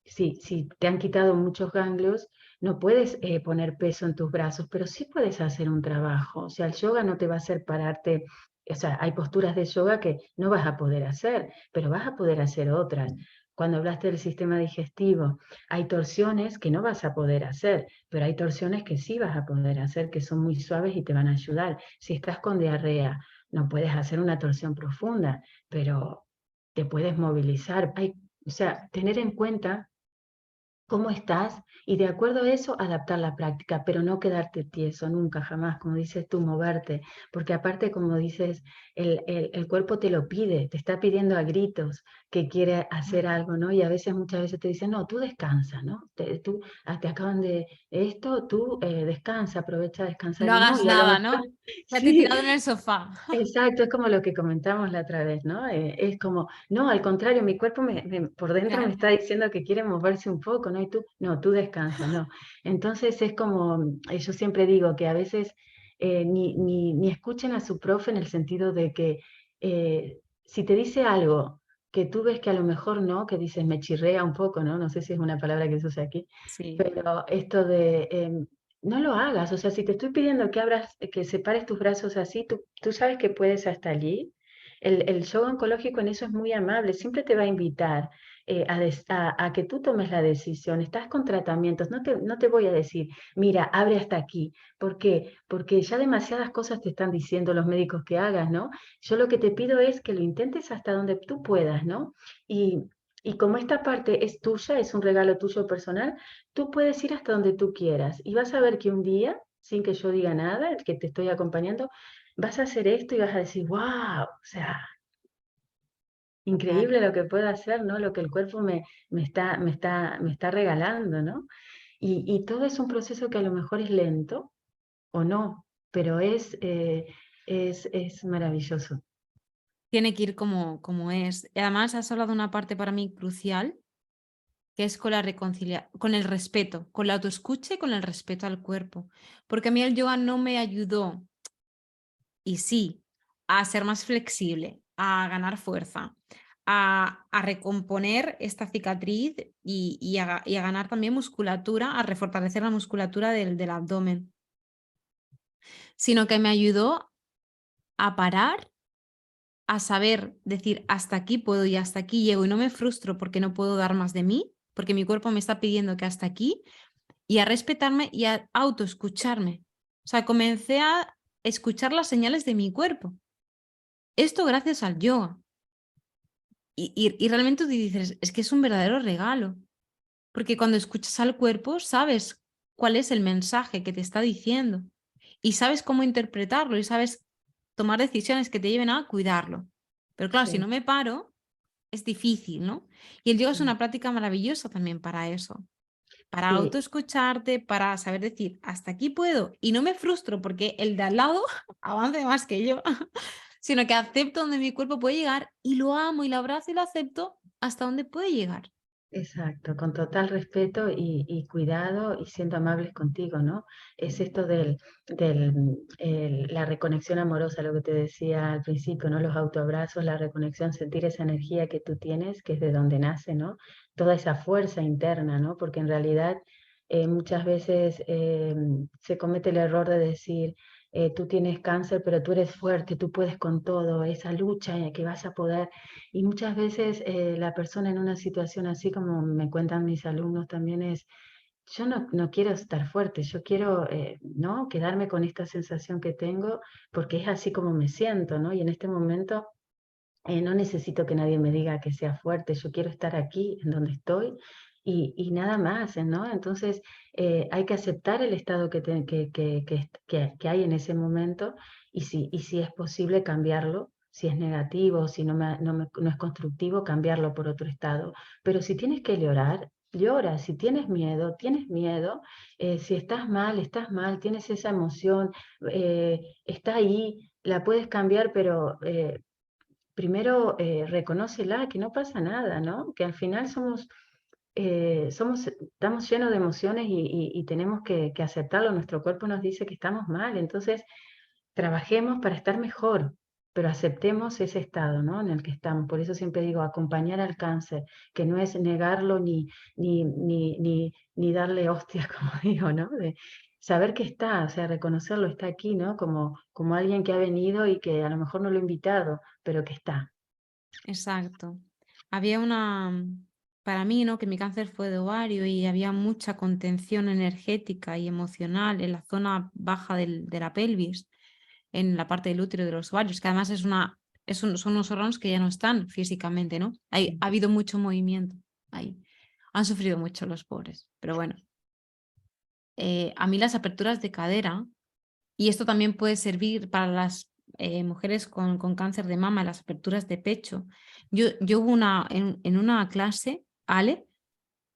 si te han quitado muchos ganglios, no puedes poner peso en tus brazos, pero sí puedes hacer un trabajo. O sea, el yoga no te va a hacer pararte. O sea, hay posturas de yoga que no vas a poder hacer, pero vas a poder hacer otras. Cuando hablaste del sistema digestivo, hay torsiones que no vas a poder hacer, pero hay torsiones que sí vas a poder hacer, que son muy suaves y te van a ayudar. Si estás con diarrea, no puedes hacer una torsión profunda, pero te puedes movilizar. O sea, tener en cuenta cómo estás y de acuerdo a eso adaptar la práctica, pero no quedarte tieso nunca, jamás, como dices tú, moverte, porque aparte, como dices, el cuerpo te lo pide, te está pidiendo a gritos que quiere hacer algo, ¿no? Y a veces, muchas veces te dicen, no, tú descansa, ¿no? Te acaban de esto, tú descansa, aprovecha a descansar No y no, hagas y a lo nada, mejor, ¿no? Quédate sí. tirado en el sofá. Exacto, es como lo que comentamos la otra vez, ¿no? Es como, no, al contrario, mi cuerpo por dentro me Claro. está diciendo que quiere moverse un poco, ¿no? Y tú, no, tú descansa, no. Entonces es como, yo siempre digo que a veces ni escuchen a su profe en el sentido de que si te dice algo que tú ves que a lo mejor no, que dices me chirrea un poco, ¿no? No sé si es una palabra que se usa aquí, Sí. pero esto de no lo hagas, o sea, si te estoy pidiendo que abras, que separes tus brazos así, tú sabes que puedes hasta allí. El yoga oncológico en eso es muy amable, siempre te va a invitar a que tú tomes la decisión. Estás con tratamientos, no te voy a decir, mira, abre hasta aquí. ¿Por qué? Porque ya demasiadas cosas te están diciendo los médicos que hagas, ¿no? Yo lo que te pido es que lo intentes hasta donde tú puedas, ¿no? Y, y como esta parte es tuya, es un regalo tuyo personal, tú puedes ir hasta donde tú quieras y vas a ver que un día, sin que yo diga nada, el que te estoy acompañando, vas a hacer esto y vas a decir, wow, o sea, Total. increíble lo que puedo hacer, ¿no? Lo que el cuerpo me está regalando, ¿no? Y todo es un proceso que a lo mejor es lento o no, pero es maravilloso. Tiene que ir como es. Y además has hablado de una parte para mí crucial, que es con la con el respeto, con la autoescucha y con el respeto al cuerpo. Porque a mí el yoga no me ayudó, y sí, a ser más flexible, a ganar fuerza, a recomponer esta cicatriz y a ganar también musculatura, a refortalecer la musculatura del abdomen, sino que me ayudó a parar, a saber decir hasta aquí puedo y hasta aquí llego y no me frustro porque no puedo dar más de mí, porque mi cuerpo me está pidiendo que hasta aquí, y a respetarme y a autoescucharme. O sea, comencé escuchar las señales de mi cuerpo. Esto gracias al yoga. Y realmente tú dices, es que es un verdadero regalo. Porque cuando escuchas al cuerpo, sabes cuál es el mensaje que te está diciendo. Y sabes cómo interpretarlo y sabes tomar decisiones que te lleven a cuidarlo. Pero claro, si Sí, no me paro, es difícil, ¿no? Y el yoga es sí, una práctica maravillosa también para eso. Para sí, autoescucharte, para saber decir, hasta aquí puedo. Y no me frustro porque el de al lado avance más que yo, sino que acepto donde mi cuerpo puede llegar y lo amo y lo abrazo y lo acepto hasta donde puede llegar. exacto, con total respeto y cuidado y siendo amables contigo, ¿no? Es esto la reconexión amorosa, lo que te decía al principio, ¿no? Los autoabrazos, la reconexión, sentir esa energía que tú tienes, que es de donde nace, ¿no? Toda esa fuerza interna, ¿no? Porque en realidad muchas veces se comete el error de decir, tú tienes cáncer, pero tú eres fuerte, tú puedes con todo, esa lucha que vas a poder. Y muchas veces la persona en una situación así, como me cuentan mis alumnos también, es, yo no quiero estar fuerte, yo quiero ¿no? quedarme con esta sensación que tengo, porque es así como me siento, ¿no? Y en este momento no necesito que nadie me diga que sea fuerte, yo quiero estar aquí, en donde estoy, y nada más, ¿no? Entonces hay que aceptar el estado que hay en ese momento y si es posible cambiarlo, si es negativo, si no es constructivo, cambiarlo por otro estado. Pero si tienes que llorar, llora, si tienes miedo, si estás mal, tienes esa emoción, está ahí, la puedes cambiar, pero primero reconócela, que no pasa nada, ¿no? Que al final estamos llenos de emociones y tenemos que aceptarlo. Nuestro cuerpo nos dice que estamos mal, entonces trabajemos para estar mejor, pero aceptemos ese estado, ¿no? En el que estamos. Por eso siempre digo, acompañar al cáncer, que no es negarlo ni darle hostia, como digo, ¿no? De saber que está, o sea, reconocerlo, está aquí, ¿no? Como alguien que ha venido y que a lo mejor no lo he invitado, pero que está. Exacto. Había para mí, ¿no? Que mi cáncer fue de ovario y había mucha contención energética y emocional en la zona baja de la pelvis, en la parte del útero y de los ovarios, que además son unos órganos que ya no están físicamente, ¿no? Ha habido mucho movimiento ahí. Han sufrido mucho los pobres, pero bueno. A mí las aperturas de cadera, y esto también puede servir para las mujeres con cáncer de mama, las aperturas de pecho. Yo hubo en una clase, Ale,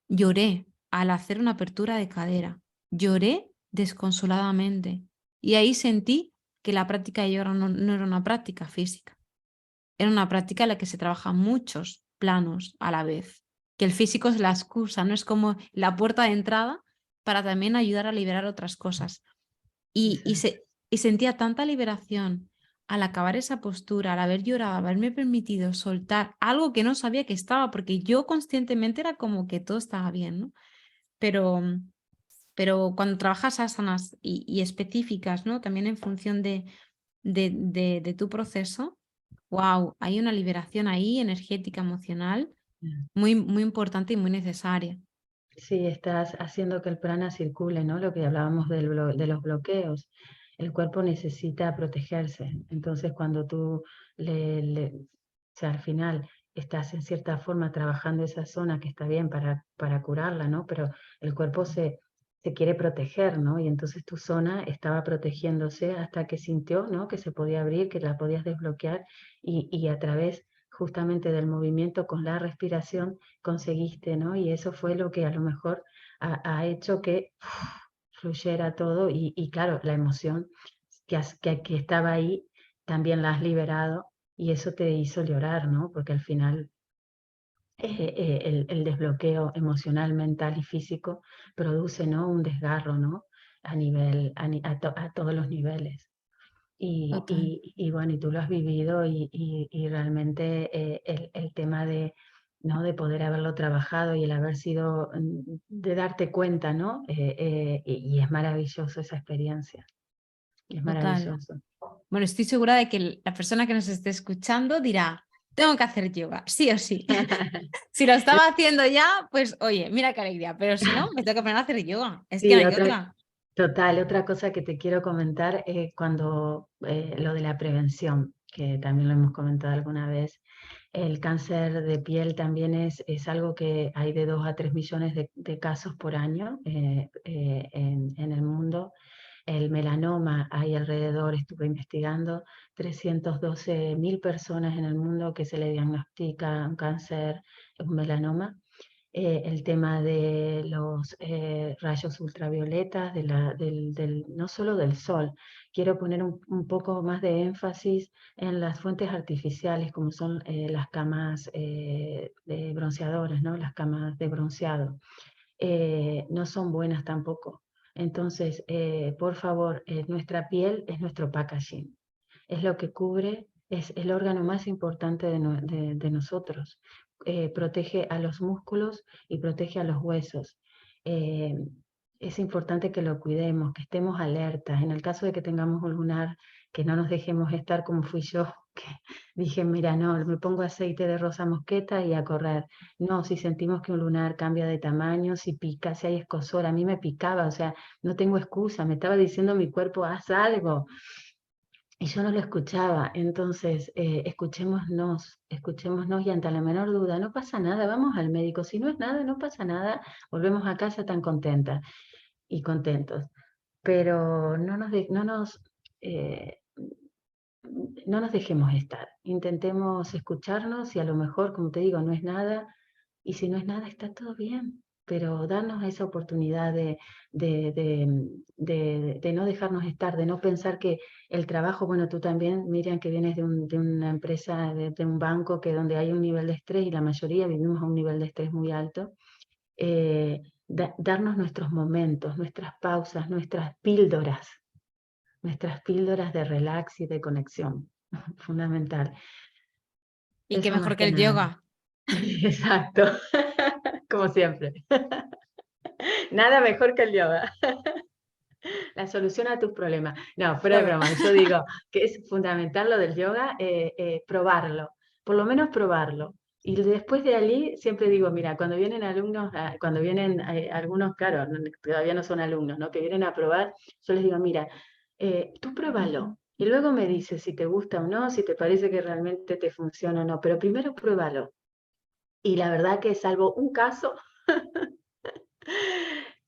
lloré al hacer una apertura de cadera. Lloré desconsoladamente. Y ahí sentí que la práctica de yoga no era una práctica física. Era una práctica en la que se trabajan muchos planos a la vez. Que el físico es la excusa, no es como la puerta de entrada para también ayudar a liberar otras cosas. Y, y, Exacto. se, y sentía tanta liberación al acabar esa postura, al haber llorado, haberme permitido soltar algo que no sabía que estaba, porque yo conscientemente era como que todo estaba bien, ¿no? Pero, pero cuando trabajas asanas y específicas, ¿no? También en función de tu proceso, wow, hay una liberación ahí energética, emocional, muy, muy importante y muy necesaria. Sí, estás haciendo que el prana circule, ¿no? Lo que hablábamos de los bloqueos. El cuerpo necesita protegerse. Entonces, cuando tú o sea, al final estás en cierta forma trabajando esa zona que está bien para curarla, ¿no? Pero el cuerpo se quiere proteger, ¿no? Y entonces tu zona estaba protegiéndose hasta que sintió, ¿no? Que se podía abrir, que la podías desbloquear y a través justamente del movimiento con la respiración conseguiste, ¿no? Y eso fue lo que a lo mejor ha hecho que fluyera todo y claro, la emoción que estaba ahí también la has liberado y eso te hizo llorar, ¿no? Porque al final el desbloqueo emocional, mental y físico produce, ¿no? Un desgarro, ¿no? A todos los niveles. Total. Y bueno, y tú lo has vivido y realmente el tema ¿no? de poder haberlo trabajado y el haber sido, de darte cuenta, ¿no? Y es maravilloso esa experiencia, es Total. maravilloso. Bueno, estoy segura de que la persona que nos esté escuchando dirá, tengo que hacer yoga, sí o sí. Si lo estaba haciendo ya, pues oye, mira qué alegría, pero si no, me tengo que poner a hacer yoga. Es que Sí, no hay otra. Total, otra cosa que te quiero comentar cuando lo de la prevención, que también lo hemos comentado alguna vez. El cáncer de piel también es algo que hay de 2 a 3 millones de casos por año en el mundo. El melanoma, hay alrededor, estuve investigando, 312.000 personas en el mundo que se le diagnostica un cáncer, un melanoma. El tema de los rayos ultravioletas, no solo del sol. Quiero poner un poco más de énfasis en las fuentes artificiales, como son las camas de bronceadoras, ¿no? Las camas de bronceado. No son buenas tampoco. Entonces, por favor, nuestra piel es nuestro packaging, es lo que cubre, es el órgano más importante de nosotros. Protege a los músculos y protege a los huesos. Eh, es importante que lo cuidemos, que estemos alertas. En el caso de que tengamos un lunar, que no nos dejemos estar como fui yo, que dije, mira, no, me pongo aceite de rosa mosqueta y a correr. No, si sentimos que un lunar cambia de tamaño, si pica, si hay escozor, a mí me picaba, o sea, no tengo excusa, me estaba diciendo mi cuerpo, haz algo. Y yo no lo escuchaba, entonces escuchémonos y ante la menor duda, no pasa nada, vamos al médico, si no es nada, no pasa nada, volvemos a casa tan contentas y contentos. Pero eh, no nos dejemos estar, intentemos escucharnos y a lo mejor, como te digo, no es nada, y si no es nada, está todo bien, pero darnos esa oportunidad de, de, de no dejarnos estar, de no pensar que el trabajo, bueno, tú también, Miriam, que vienes de una empresa, de un banco que donde hay un nivel de estrés y la mayoría vivimos a un nivel de estrés muy alto, darnos nuestros momentos, nuestras pausas, nuestras píldoras de relax y de conexión, fundamental. Y qué Eso más mejor que que el nada. yoga. Exacto, como siempre. Nada mejor que el yoga. La solución a tus problemas. No, fuera de Joder. broma. Yo digo que es fundamental lo del yoga, probarlo, por lo menos probarlo. Y después de allí siempre digo, mira, cuando vienen alumnos, cuando vienen algunos, claro, todavía no son alumnos, ¿no? Que vienen a probar, yo les digo, mira, tú pruébalo. Y luego me dices si te gusta o no, si te parece que realmente te funciona o no. Pero primero pruébalo. Y la verdad que salvo un caso,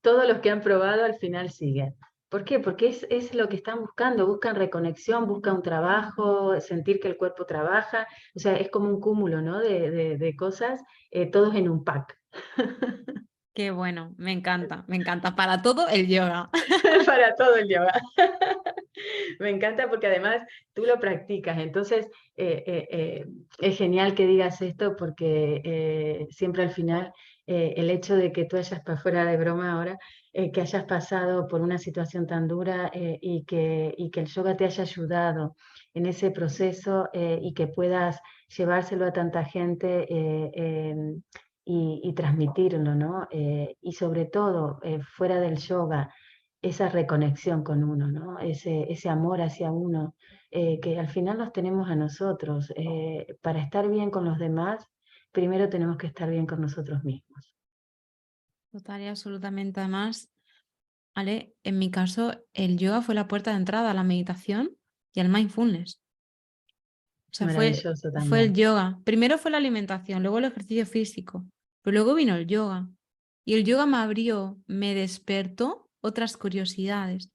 todos los que han probado al final siguen. ¿Por qué? Porque es lo que están buscando, buscan reconexión, buscan un trabajo, sentir que el cuerpo trabaja, o sea, es como un cúmulo, ¿no? De cosas, todos en un pack. Qué bueno, me encanta, me encanta. Para todo el yoga. Para todo el yoga. Me encanta porque además tú lo practicas, entonces es genial que digas esto porque siempre al final el hecho de que tú hayas, para fuera de broma ahora, que hayas pasado por una situación tan dura y que el yoga te haya ayudado en ese proceso y que puedas llevárselo a tanta gente y transmitirlo, ¿no? Y sobre todo, fuera del yoga, esa reconexión con uno, ¿no? Ese amor hacia uno, que al final nos tenemos a nosotros. Para estar bien con los demás, primero tenemos que estar bien con nosotros mismos. Total y absolutamente. Además, Ale, en mi caso, el yoga fue la puerta de entrada a la meditación y al mindfulness. O sea, Maravilloso fue el también. yoga. Primero fue la alimentación, luego el ejercicio físico, pero luego vino el yoga. Y el yoga me abrió, me despertó otras curiosidades.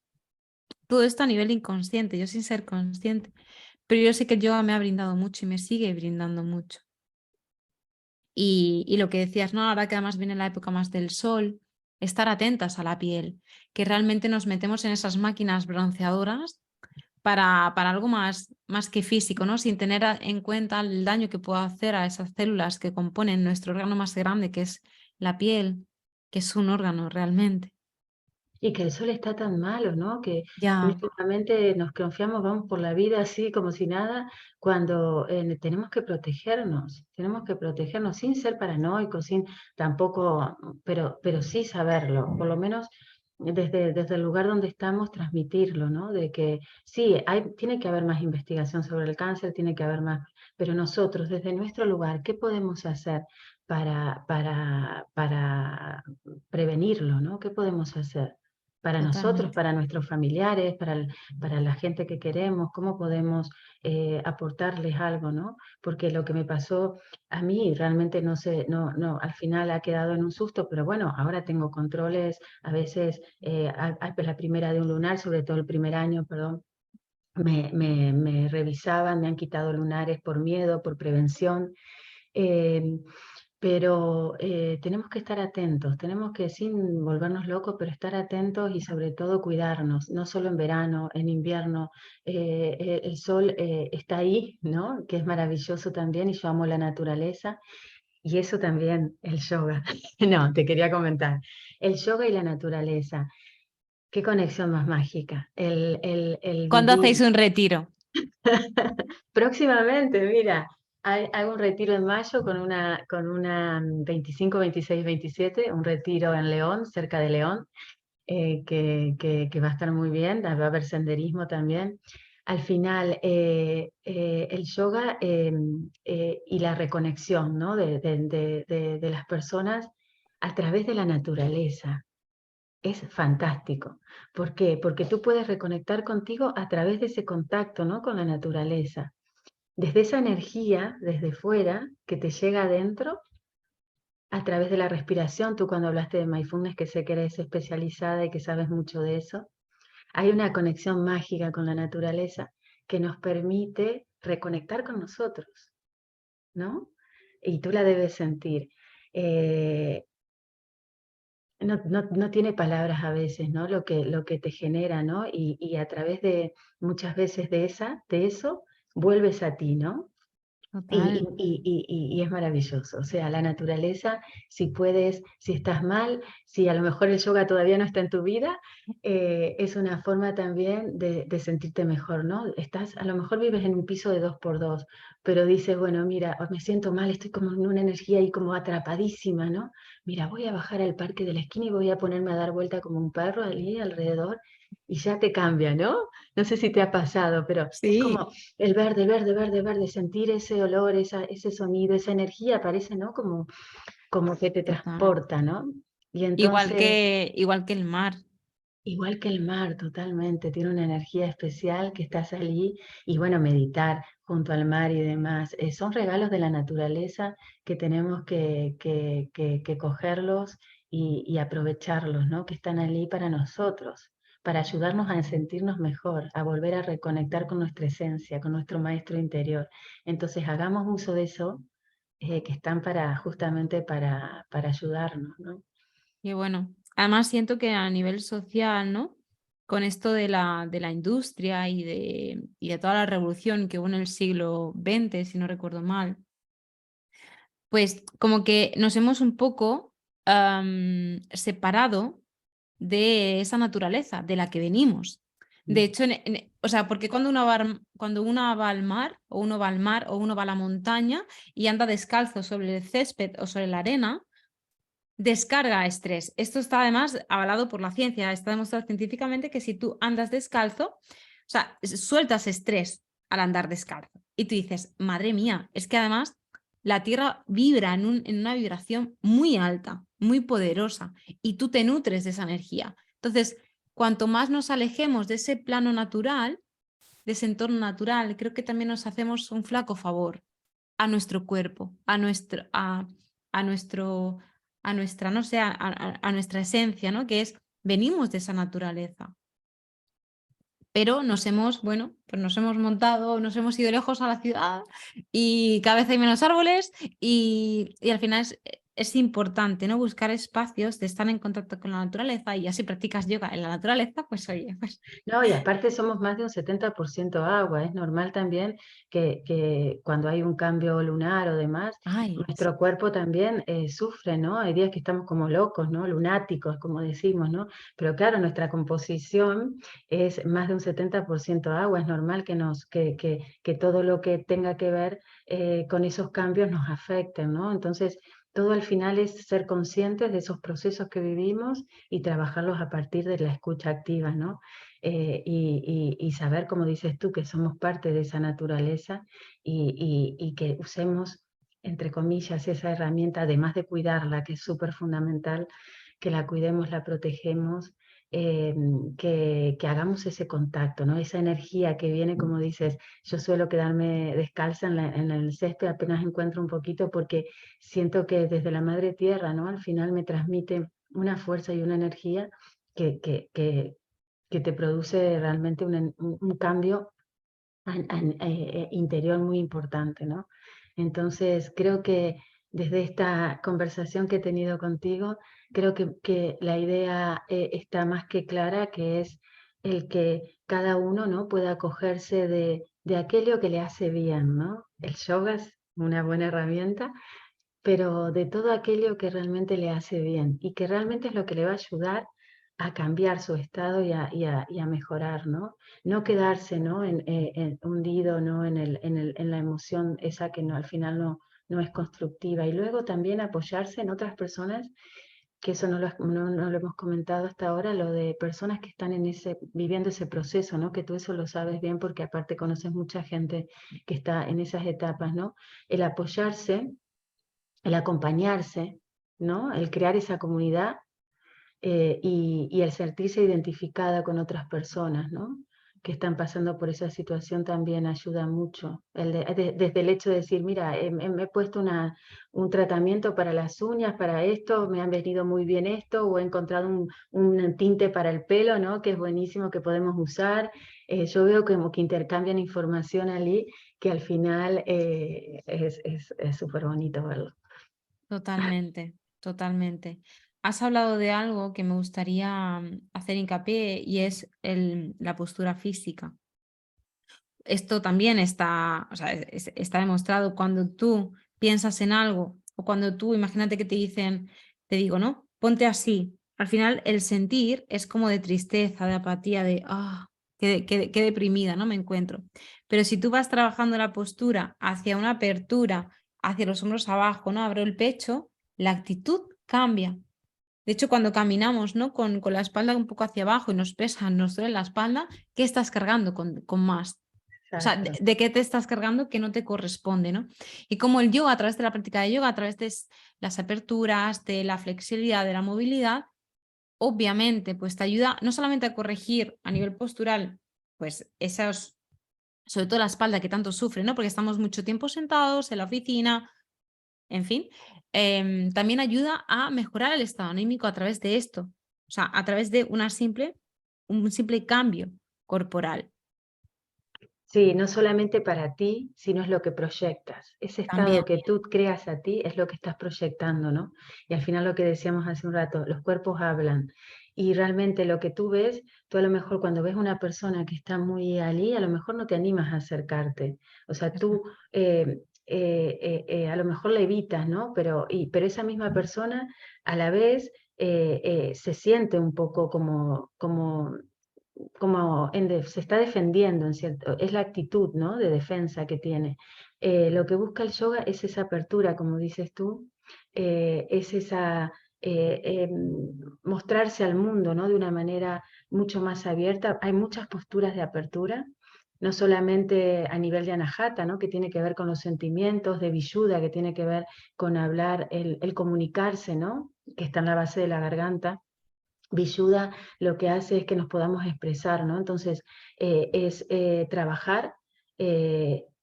Todo esto a nivel inconsciente, yo sin ser consciente. Pero yo sé que el yoga me ha brindado mucho y me sigue brindando mucho. Y lo que decías, ¿no? Ahora que además viene la época más del sol, estar atentas a la piel, que realmente nos metemos en esas máquinas bronceadoras para algo más que físico, ¿no? Sin tener en cuenta el daño que puede hacer a esas células que componen nuestro órgano más grande, que es la piel, que es un órgano realmente. Y que el sol está tan malo, ¿no? Que Ya, últimamente nos confiamos, vamos por la vida así como si nada, cuando tenemos que protegernos sin ser paranoicos, sin tampoco, pero sí saberlo, por lo menos desde el lugar donde estamos, transmitirlo, ¿no? De que sí, tiene que haber más investigación sobre el cáncer, tiene que haber más, pero nosotros, desde nuestro lugar, ¿qué podemos hacer para prevenirlo, ¿no? ¿Qué podemos hacer para nosotros, Totalmente. para nuestros familiares, para la gente que queremos, cómo podemos aportarles algo, ¿no? Porque lo que me pasó a mí realmente no sé, al final ha quedado en un susto, pero bueno, ahora tengo controles, a veces la primera de un lunar, sobre todo el primer año, perdón, me revisaban, me han quitado lunares por miedo, por prevención. eh, pero tenemos que estar atentos, tenemos que, sin volvernos locos, pero estar atentos y sobre todo cuidarnos, no solo en verano, en invierno. El sol está ahí, ¿no? Que es maravilloso también, y yo amo la naturaleza. Y eso también, el yoga. No, te quería comentar. El yoga y la naturaleza, qué conexión más mágica. El ¿Cuándo hacéis vivir. un retiro? Próximamente, mira, hago un retiro en mayo con una 25, 26, 27, un retiro en León, cerca de León, que va a estar muy bien, va a haber senderismo también. Al final, el yoga y la reconexión, ¿no? de las personas a través de la naturaleza. Es fantástico. ¿Por qué? Porque tú puedes reconectar contigo a través de ese contacto, ¿no? Con la naturaleza, desde esa energía, desde fuera, que te llega adentro a través de la respiración. Tú, cuando hablaste de mindfulness, que sé que eres especializada y que sabes mucho de eso, hay una conexión mágica con la naturaleza que nos permite reconectar con nosotros, ¿no? Y tú la debes sentir. Eh, no tiene palabras a veces, ¿no? Lo que te genera, ¿no? Y a través de muchas veces de eso, vuelves a ti, ¿no? Y, Total. y- y- y es maravilloso. O sea, la naturaleza, si puedes, si estás mal, si a lo mejor el yoga todavía no está en tu vida, es una forma también de sentirte mejor, ¿no? A lo mejor vives en un piso de 2x2, pero dices, bueno, mira, me siento mal, estoy como en una energía ahí como atrapadísima, ¿no? Mira, voy a bajar al parque de la esquina y voy a ponerme a dar vuelta como un perro allí alrededor, y ya te cambia, ¿no? No sé si te ha pasado, pero es Sí, como el verde, verde, verde, verde, sentir ese olor, ese sonido, esa energía, parece, ¿no? Como que te total. transporta, ¿no? Y Igual entonces, que, igual que el mar. igual que el mar, totalmente, tiene una energía especial que estás allí. Y bueno, meditar junto al mar y demás, son regalos de la naturaleza que tenemos que cogerlos y aprovecharlos, ¿no? Que están allí para nosotros, para ayudarnos a sentirnos mejor, a volver a reconectar con nuestra esencia, con nuestro maestro interior. Entonces, hagamos uso de eso, que están justamente para ayudarnos, ¿no? Y bueno, además siento que a nivel social, ¿no? Con esto de la industria y de toda la revolución que hubo en el siglo XX, si no recuerdo mal, pues como que nos hemos un poco separado de esa naturaleza de la que venimos. De Mm. hecho, o sea, porque cuando uno va al mar, o uno va al mar, o uno va a la montaña y anda descalzo sobre el césped o sobre la arena, descarga estrés. Esto está además avalado por la ciencia. Está demostrado científicamente que si tú andas descalzo, o sea, sueltas estrés al andar descalzo. Y tú dices, madre mía, es que además la Tierra vibra en una vibración muy alta, muy poderosa, y tú te nutres de esa energía. Entonces, cuanto más nos alejemos de ese plano natural, de ese entorno natural, creo que también nos hacemos un flaco favor a nuestro cuerpo, a nuestro, a nuestra, no sé, a nuestra esencia, ¿no? Que es, venimos de esa naturaleza, pero bueno, pues nos hemos montado, nos hemos ido lejos a la ciudad y cada vez hay menos árboles y al final es importante, ¿no? Buscar espacios de estar en contacto con la naturaleza, y ya si practicas yoga en la naturaleza, pues oye, pues, No, y aparte somos más de un 70% agua. Es normal también que cuando hay un cambio lunar o demás, ay, nuestro cuerpo también sufre, ¿no? Hay días que estamos como locos, ¿no? Lunáticos, como decimos, ¿no? Pero claro, nuestra composición es más de un 70% agua. Es normal que todo lo que tenga que ver con esos cambios nos afecten, ¿no? Entonces, todo al final es ser conscientes de esos procesos que vivimos y trabajarlos a partir de la escucha activa, ¿no? Y saber, como dices tú, que somos parte de esa naturaleza, y que usemos, entre comillas, esa herramienta, además de cuidarla, que es súper fundamental, que la cuidemos, la protegemos, que hagamos ese contacto, ¿no? Esa energía que viene, como dices, yo suelo quedarme descalza en el césped apenas encuentro un poquito porque siento que desde la madre tierra, ¿no? Al final me transmite una fuerza y una energía que, que, que, que te produce realmente un cambio interior muy importante, ¿no? Entonces, creo que desde esta conversación que he tenido contigo, creo que la idea está más que clara, que es el que cada uno, ¿no? pueda acogerse de aquello que le hace bien, ¿no? El yoga es una buena herramienta, pero de todo aquello que realmente le hace bien y que realmente es lo que le va a ayudar a cambiar su estado y a mejorar, ¿no? No quedarse, ¿no? Hundido, ¿no? En la emoción esa que no, al final no es constructiva. Y luego también apoyarse en otras personas, que eso no lo hemos comentado hasta ahora, lo de personas que están viviendo ese proceso, ¿no? Que tú eso lo sabes bien porque aparte conoces mucha gente que está en esas etapas, ¿no? El apoyarse, el acompañarse, ¿no? El crear esa comunidad y el sentirse identificada con otras personas, ¿no? Que están pasando por esa situación también ayuda mucho. Desde el hecho de decir, mira, me he puesto un tratamiento para las uñas, para esto, me han venido muy bien esto, o he encontrado un tinte para el pelo, ¿no? Que es buenísimo, que podemos usar. Yo veo como que intercambian información allí, que al final es súper bonito verlo. Totalmente, totalmente. Has hablado de algo que me gustaría hacer hincapié y es la postura física. Esto también está, o sea, está demostrado cuando tú piensas en algo o cuando tú, imagínate que te dicen, te digo, ¿no? Ponte así. Al final el sentir es como de tristeza, de apatía, de, qué deprimida, ¿no? Me encuentro. Pero si tú vas trabajando la postura hacia una apertura, hacia los hombros abajo, ¿no? Abro el pecho, la actitud cambia. De hecho, cuando caminamos, ¿no? Con la espalda un poco hacia abajo y nos pesan, nos duele la espalda, ¿qué estás cargando con más? O sea, Exacto. de qué te estás cargando que no te corresponde, ¿no? Y como el yoga, a través de la práctica de yoga, a través de las aperturas, de la flexibilidad, de la movilidad, obviamente, pues te ayuda no solamente a corregir a nivel postural, pues esos, sobre todo la espalda que tanto sufre, ¿no? Porque estamos mucho tiempo sentados en la oficina, en fin, también ayuda a mejorar el estado anímico a través de esto, o sea, a través de un simple cambio corporal. Sí, no solamente para ti, sino es lo que proyectas. Ese También, estado que tú creas a ti es lo que estás proyectando, ¿no? Y al final lo que decíamos hace un rato, los cuerpos hablan. Y realmente lo que tú ves, tú a lo mejor cuando ves una persona que está muy allí, a lo mejor no te animas a acercarte. O sea, tú a lo mejor la evitas, ¿no? Pero esa misma persona a la vez se siente un poco se está defendiendo, es la actitud, ¿no? de defensa que tiene. Lo que busca el yoga es esa apertura, como dices tú, es esa mostrarse al mundo, ¿no? de una manera mucho más abierta. Hay muchas posturas de apertura, no solamente a nivel de anahata, ¿no? que tiene que ver con los sentimientos, de Vishuddha, que tiene que ver con hablar, el comunicarse, ¿no? que está en la base de la garganta. Vishuddha lo que hace es que nos podamos expresar, ¿no? Entonces, es trabajar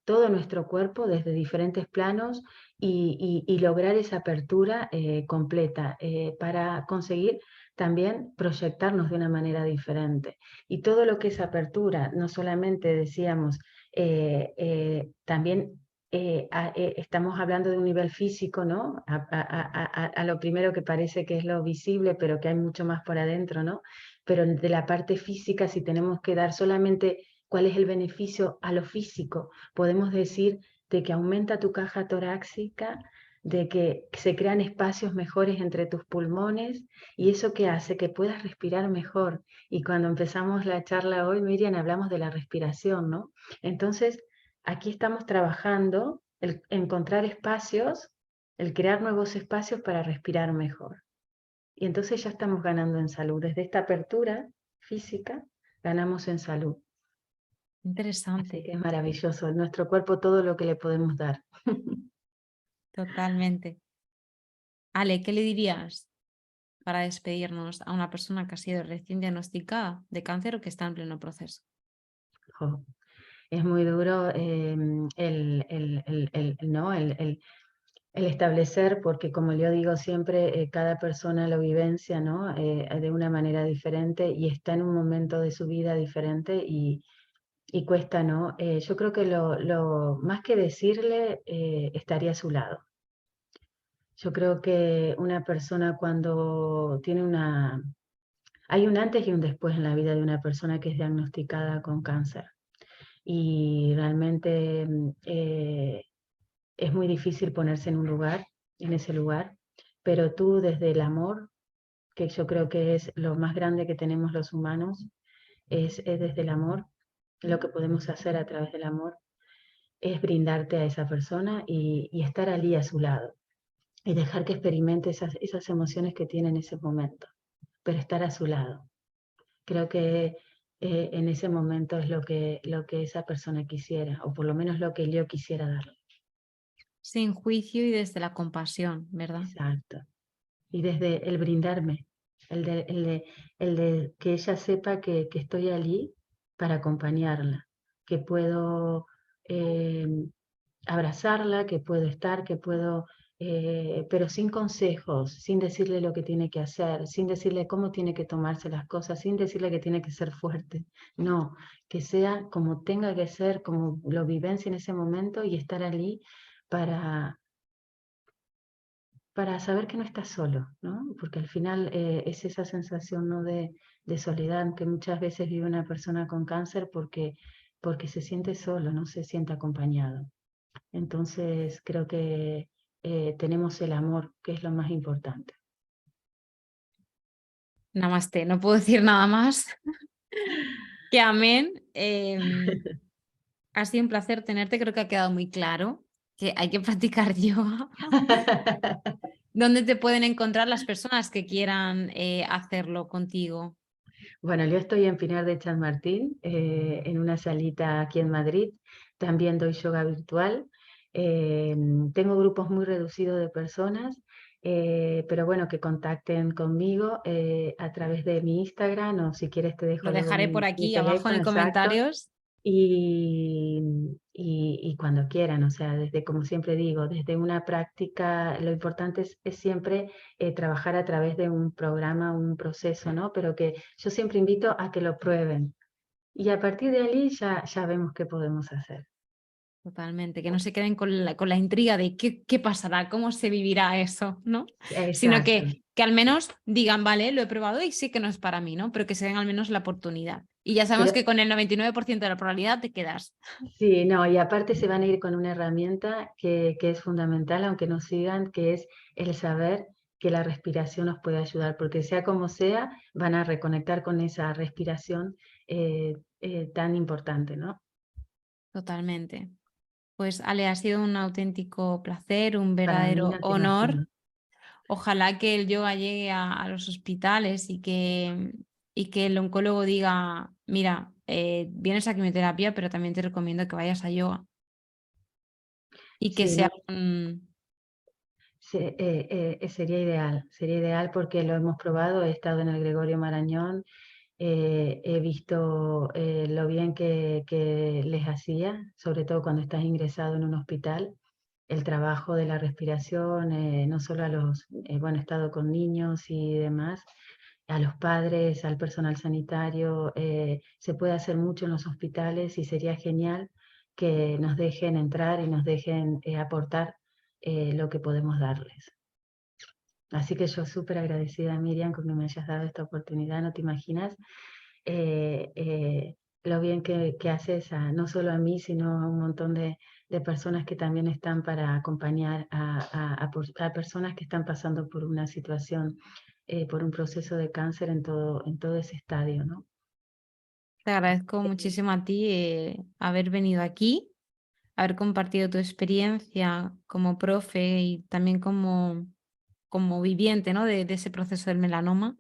todo nuestro cuerpo desde diferentes planos y lograr esa apertura completa para conseguir también proyectarnos de una manera diferente. Y todo lo que es apertura, no solamente decíamos, también estamos hablando de un nivel físico, ¿no? A lo primero que parece que es lo visible, pero que hay mucho más por adentro, ¿no? Pero de la parte física, si tenemos que dar solamente cuál es el beneficio a lo físico, podemos decir de que aumenta tu caja torácica, de que se crean espacios mejores entre tus pulmones y eso que hace que puedas respirar mejor. Y cuando empezamos la charla hoy, Miriam, hablamos de la respiración, ¿no? Entonces, aquí estamos trabajando el encontrar espacios, el crear nuevos espacios para respirar mejor. Y entonces ya estamos ganando en salud. Desde esta apertura física, ganamos en salud. Así interesante, que es maravilloso. En nuestro cuerpo todo lo que le podemos dar. totalmente. Ale, ¿qué le dirías? para despedirnos a una persona que ha sido recién diagnosticada de cáncer o que está en pleno proceso? Jo, es muy duro ¿no? El establecer, porque como yo digo siempre, cada persona lo vivencia, ¿no? De una manera diferente y está en un momento de su vida diferente y cuesta, ¿no? Yo creo que más que decirle, estaría a su lado. Yo creo que una persona cuando tiene hay un antes y un después en la vida de una persona que es diagnosticada con cáncer. Y realmente es muy difícil ponerse en un lugar, en ese lugar, pero tú desde el amor, que yo creo que es lo más grande que tenemos los humanos, es desde el amor, lo que podemos hacer a través del amor, es brindarte a esa persona y estar allí a su lado y dejar que experimente esas emociones que tiene en ese momento, pero estar a su lado. Creo que en ese momento es lo que esa persona quisiera, o por lo menos lo que yo quisiera darle. Sin juicio y desde la compasión, ¿verdad? Exacto. Y desde el brindarme, el de, el de, el de que ella sepa que estoy allí para acompañarla, que puedo eh, abrazarla, que puedo estar, que puedo, pero sin consejos, sin decirle lo que tiene que hacer, sin decirle cómo tiene que tomarse las cosas, sin decirle que tiene que ser fuerte. No, que sea como tenga que ser, como lo vivencia en ese momento y estar allí para, para saber que no estás solo, ¿no? Porque al final es esa sensación, ¿no? de soledad que muchas veces vive una persona con cáncer porque se siente solo, no se siente acompañado. Entonces creo que tenemos el amor, que es lo más importante. Namaste, no puedo decir nada más que amén. Ha sido un placer tenerte, creo que ha quedado muy claro que hay que practicar yoga. ¿Dónde te pueden encontrar las personas que quieran hacerlo contigo? Bueno, yo estoy en Pinar de Chamartín, en una salita aquí en Madrid. También doy yoga virtual. Eh, Tengo grupos muy reducidos de personas, pero bueno, que contacten conmigo a través de mi Instagram o si quieres te dejo Lo luego dejaré por mi aquí abajo teléfono, en exacto. comentarios. Y cuando quieran, o sea, desde, como siempre digo, desde una práctica, lo importante es siempre trabajar a través de un programa, un proceso, ¿no? Pero que yo siempre invito a que lo prueben. Y a partir de allí ya vemos qué podemos hacer. Totalmente, que no se queden con la intriga de qué pasará, cómo se vivirá eso, ¿no? Sino Exacto. que al menos digan, vale, lo he probado y sé que no es para mí, ¿no? Pero que se den al menos la oportunidad. Y ya sabemos Pero que con el 99% de la probabilidad te quedas. sí, no, y aparte se van a ir con una herramienta que es fundamental, aunque no sigan, que es el saber que la respiración nos puede ayudar, porque sea como sea, van a reconectar con esa respiración tan importante, ¿no? Totalmente. Pues Ale, ha sido un auténtico placer, un Para mí verdadero no te honor. imaginas. Ojalá que el yoga llegue a los hospitales y que el oncólogo diga, mira, vienes a quimioterapia, pero también te recomiendo que vayas a yoga y que Sí, sea no, un... sería ideal porque lo hemos probado, he estado en el Gregorio Marañón, he visto lo bien que les hacía, sobre todo cuando estás ingresado en un hospital, el trabajo de la respiración, no solo a bueno, he estado con niños y demás, a los padres, al personal sanitario, se puede hacer mucho en los hospitales y sería genial que nos dejen entrar y nos dejen aportar lo que podemos darles. Así que yo súper agradecida, Miriam, con que me hayas dado esta oportunidad. No te imaginas lo bien que haces no solo a mí, sino a un montón de personas que también están para acompañar a personas que están pasando por una situación, por un proceso de cáncer en todo ese estadio, ¿no? Te agradezco muchísimo a ti haber venido aquí, haber compartido tu experiencia como profe y también como viviente, ¿no? de ese proceso del melanoma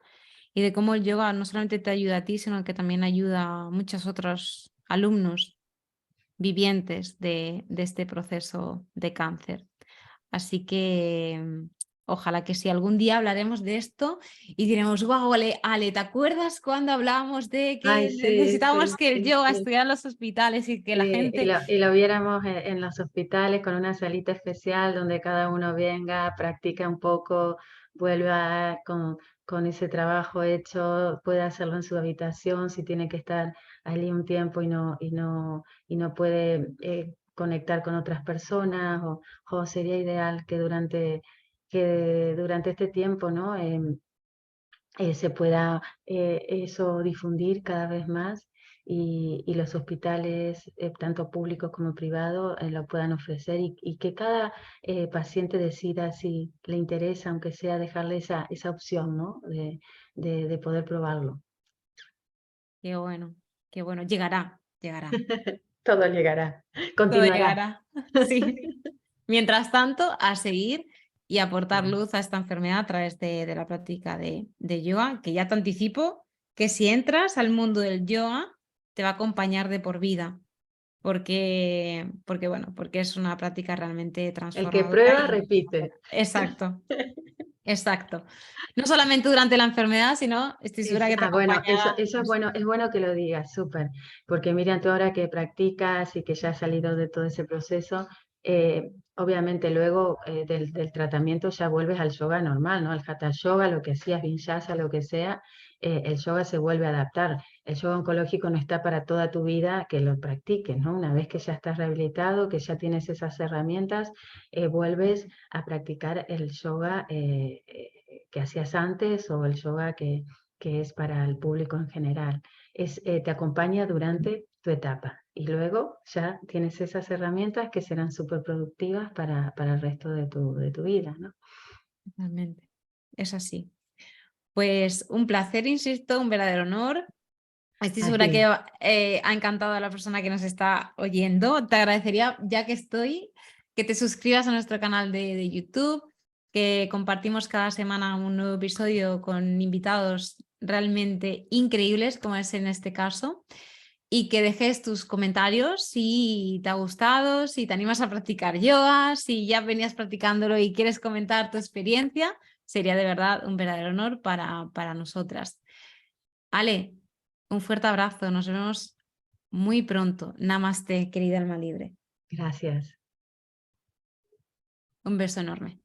y de cómo el yoga no solamente te ayuda a ti, sino que también ayuda a muchos otros alumnos vivientes de este proceso de cáncer. Así que Ojalá que sí, algún día hablaremos de esto y diremos, wow, Ale, ¿te acuerdas cuando hablábamos de Ay, que sí, necesitábamos sí, que el sí, yoga sí. estuviera en los hospitales y que la Y gente... lo viéramos en los hospitales con una salita especial donde cada uno venga, practica un poco, vuelva con ese trabajo hecho, puede hacerlo en su habitación si tiene que estar allí un tiempo y no puede conectar con otras personas, o sería ideal que durante este tiempo, ¿no? Se pueda eso difundir cada vez más y los hospitales, tanto públicos como privados, lo puedan ofrecer y que cada paciente decida si le interesa, aunque sea dejarle esa opción, ¿no? De poder probarlo. Qué bueno, llegará, llegará, Todo llegará, todo continuará. llegará, sí. Mientras tanto, a seguir y aportar luz a esta enfermedad a través de la práctica de yoga, que ya te anticipo que si entras al mundo del yoga, te va a acompañar de por vida, porque es una práctica realmente El que transformadora prueba, y repite. exacto, exacto. No solamente durante la enfermedad, sino estoy segura que te Bueno, acompaña. eso es bueno que lo digas, súper, porque Miriam, tú ahora que practicas y que ya has salido de todo ese proceso, obviamente luego del tratamiento ya vuelves al yoga normal, ¿no? Al hatha yoga, lo que hacías, vinyasa, lo que sea, el yoga se vuelve a adaptar. El yoga oncológico no está para toda tu vida que lo practiques, ¿no? Una vez que ya estás rehabilitado, que ya tienes esas herramientas, vuelves a practicar el yoga que hacías antes o el yoga que es para el público en general. Te acompaña durante tu etapa y luego ya tienes esas herramientas que serán súper productivas para el resto de tu vida, ¿no? Totalmente. Es así. Pues un placer, insisto, un verdadero honor. Estoy A segura ti, que ha encantado a la persona que nos está oyendo. Te agradecería, ya que estoy, que te suscribas a nuestro canal de YouTube, que compartimos cada semana un nuevo episodio con invitados realmente increíbles, como es en este caso, y que dejes tus comentarios si te ha gustado, si te animas a practicar yoga, si ya venías practicándolo y quieres comentar tu experiencia. Sería de verdad un verdadero honor para nosotras. Ale, un fuerte abrazo, nos vemos muy pronto. Namaste, querida alma libre. gracias. Un beso enorme.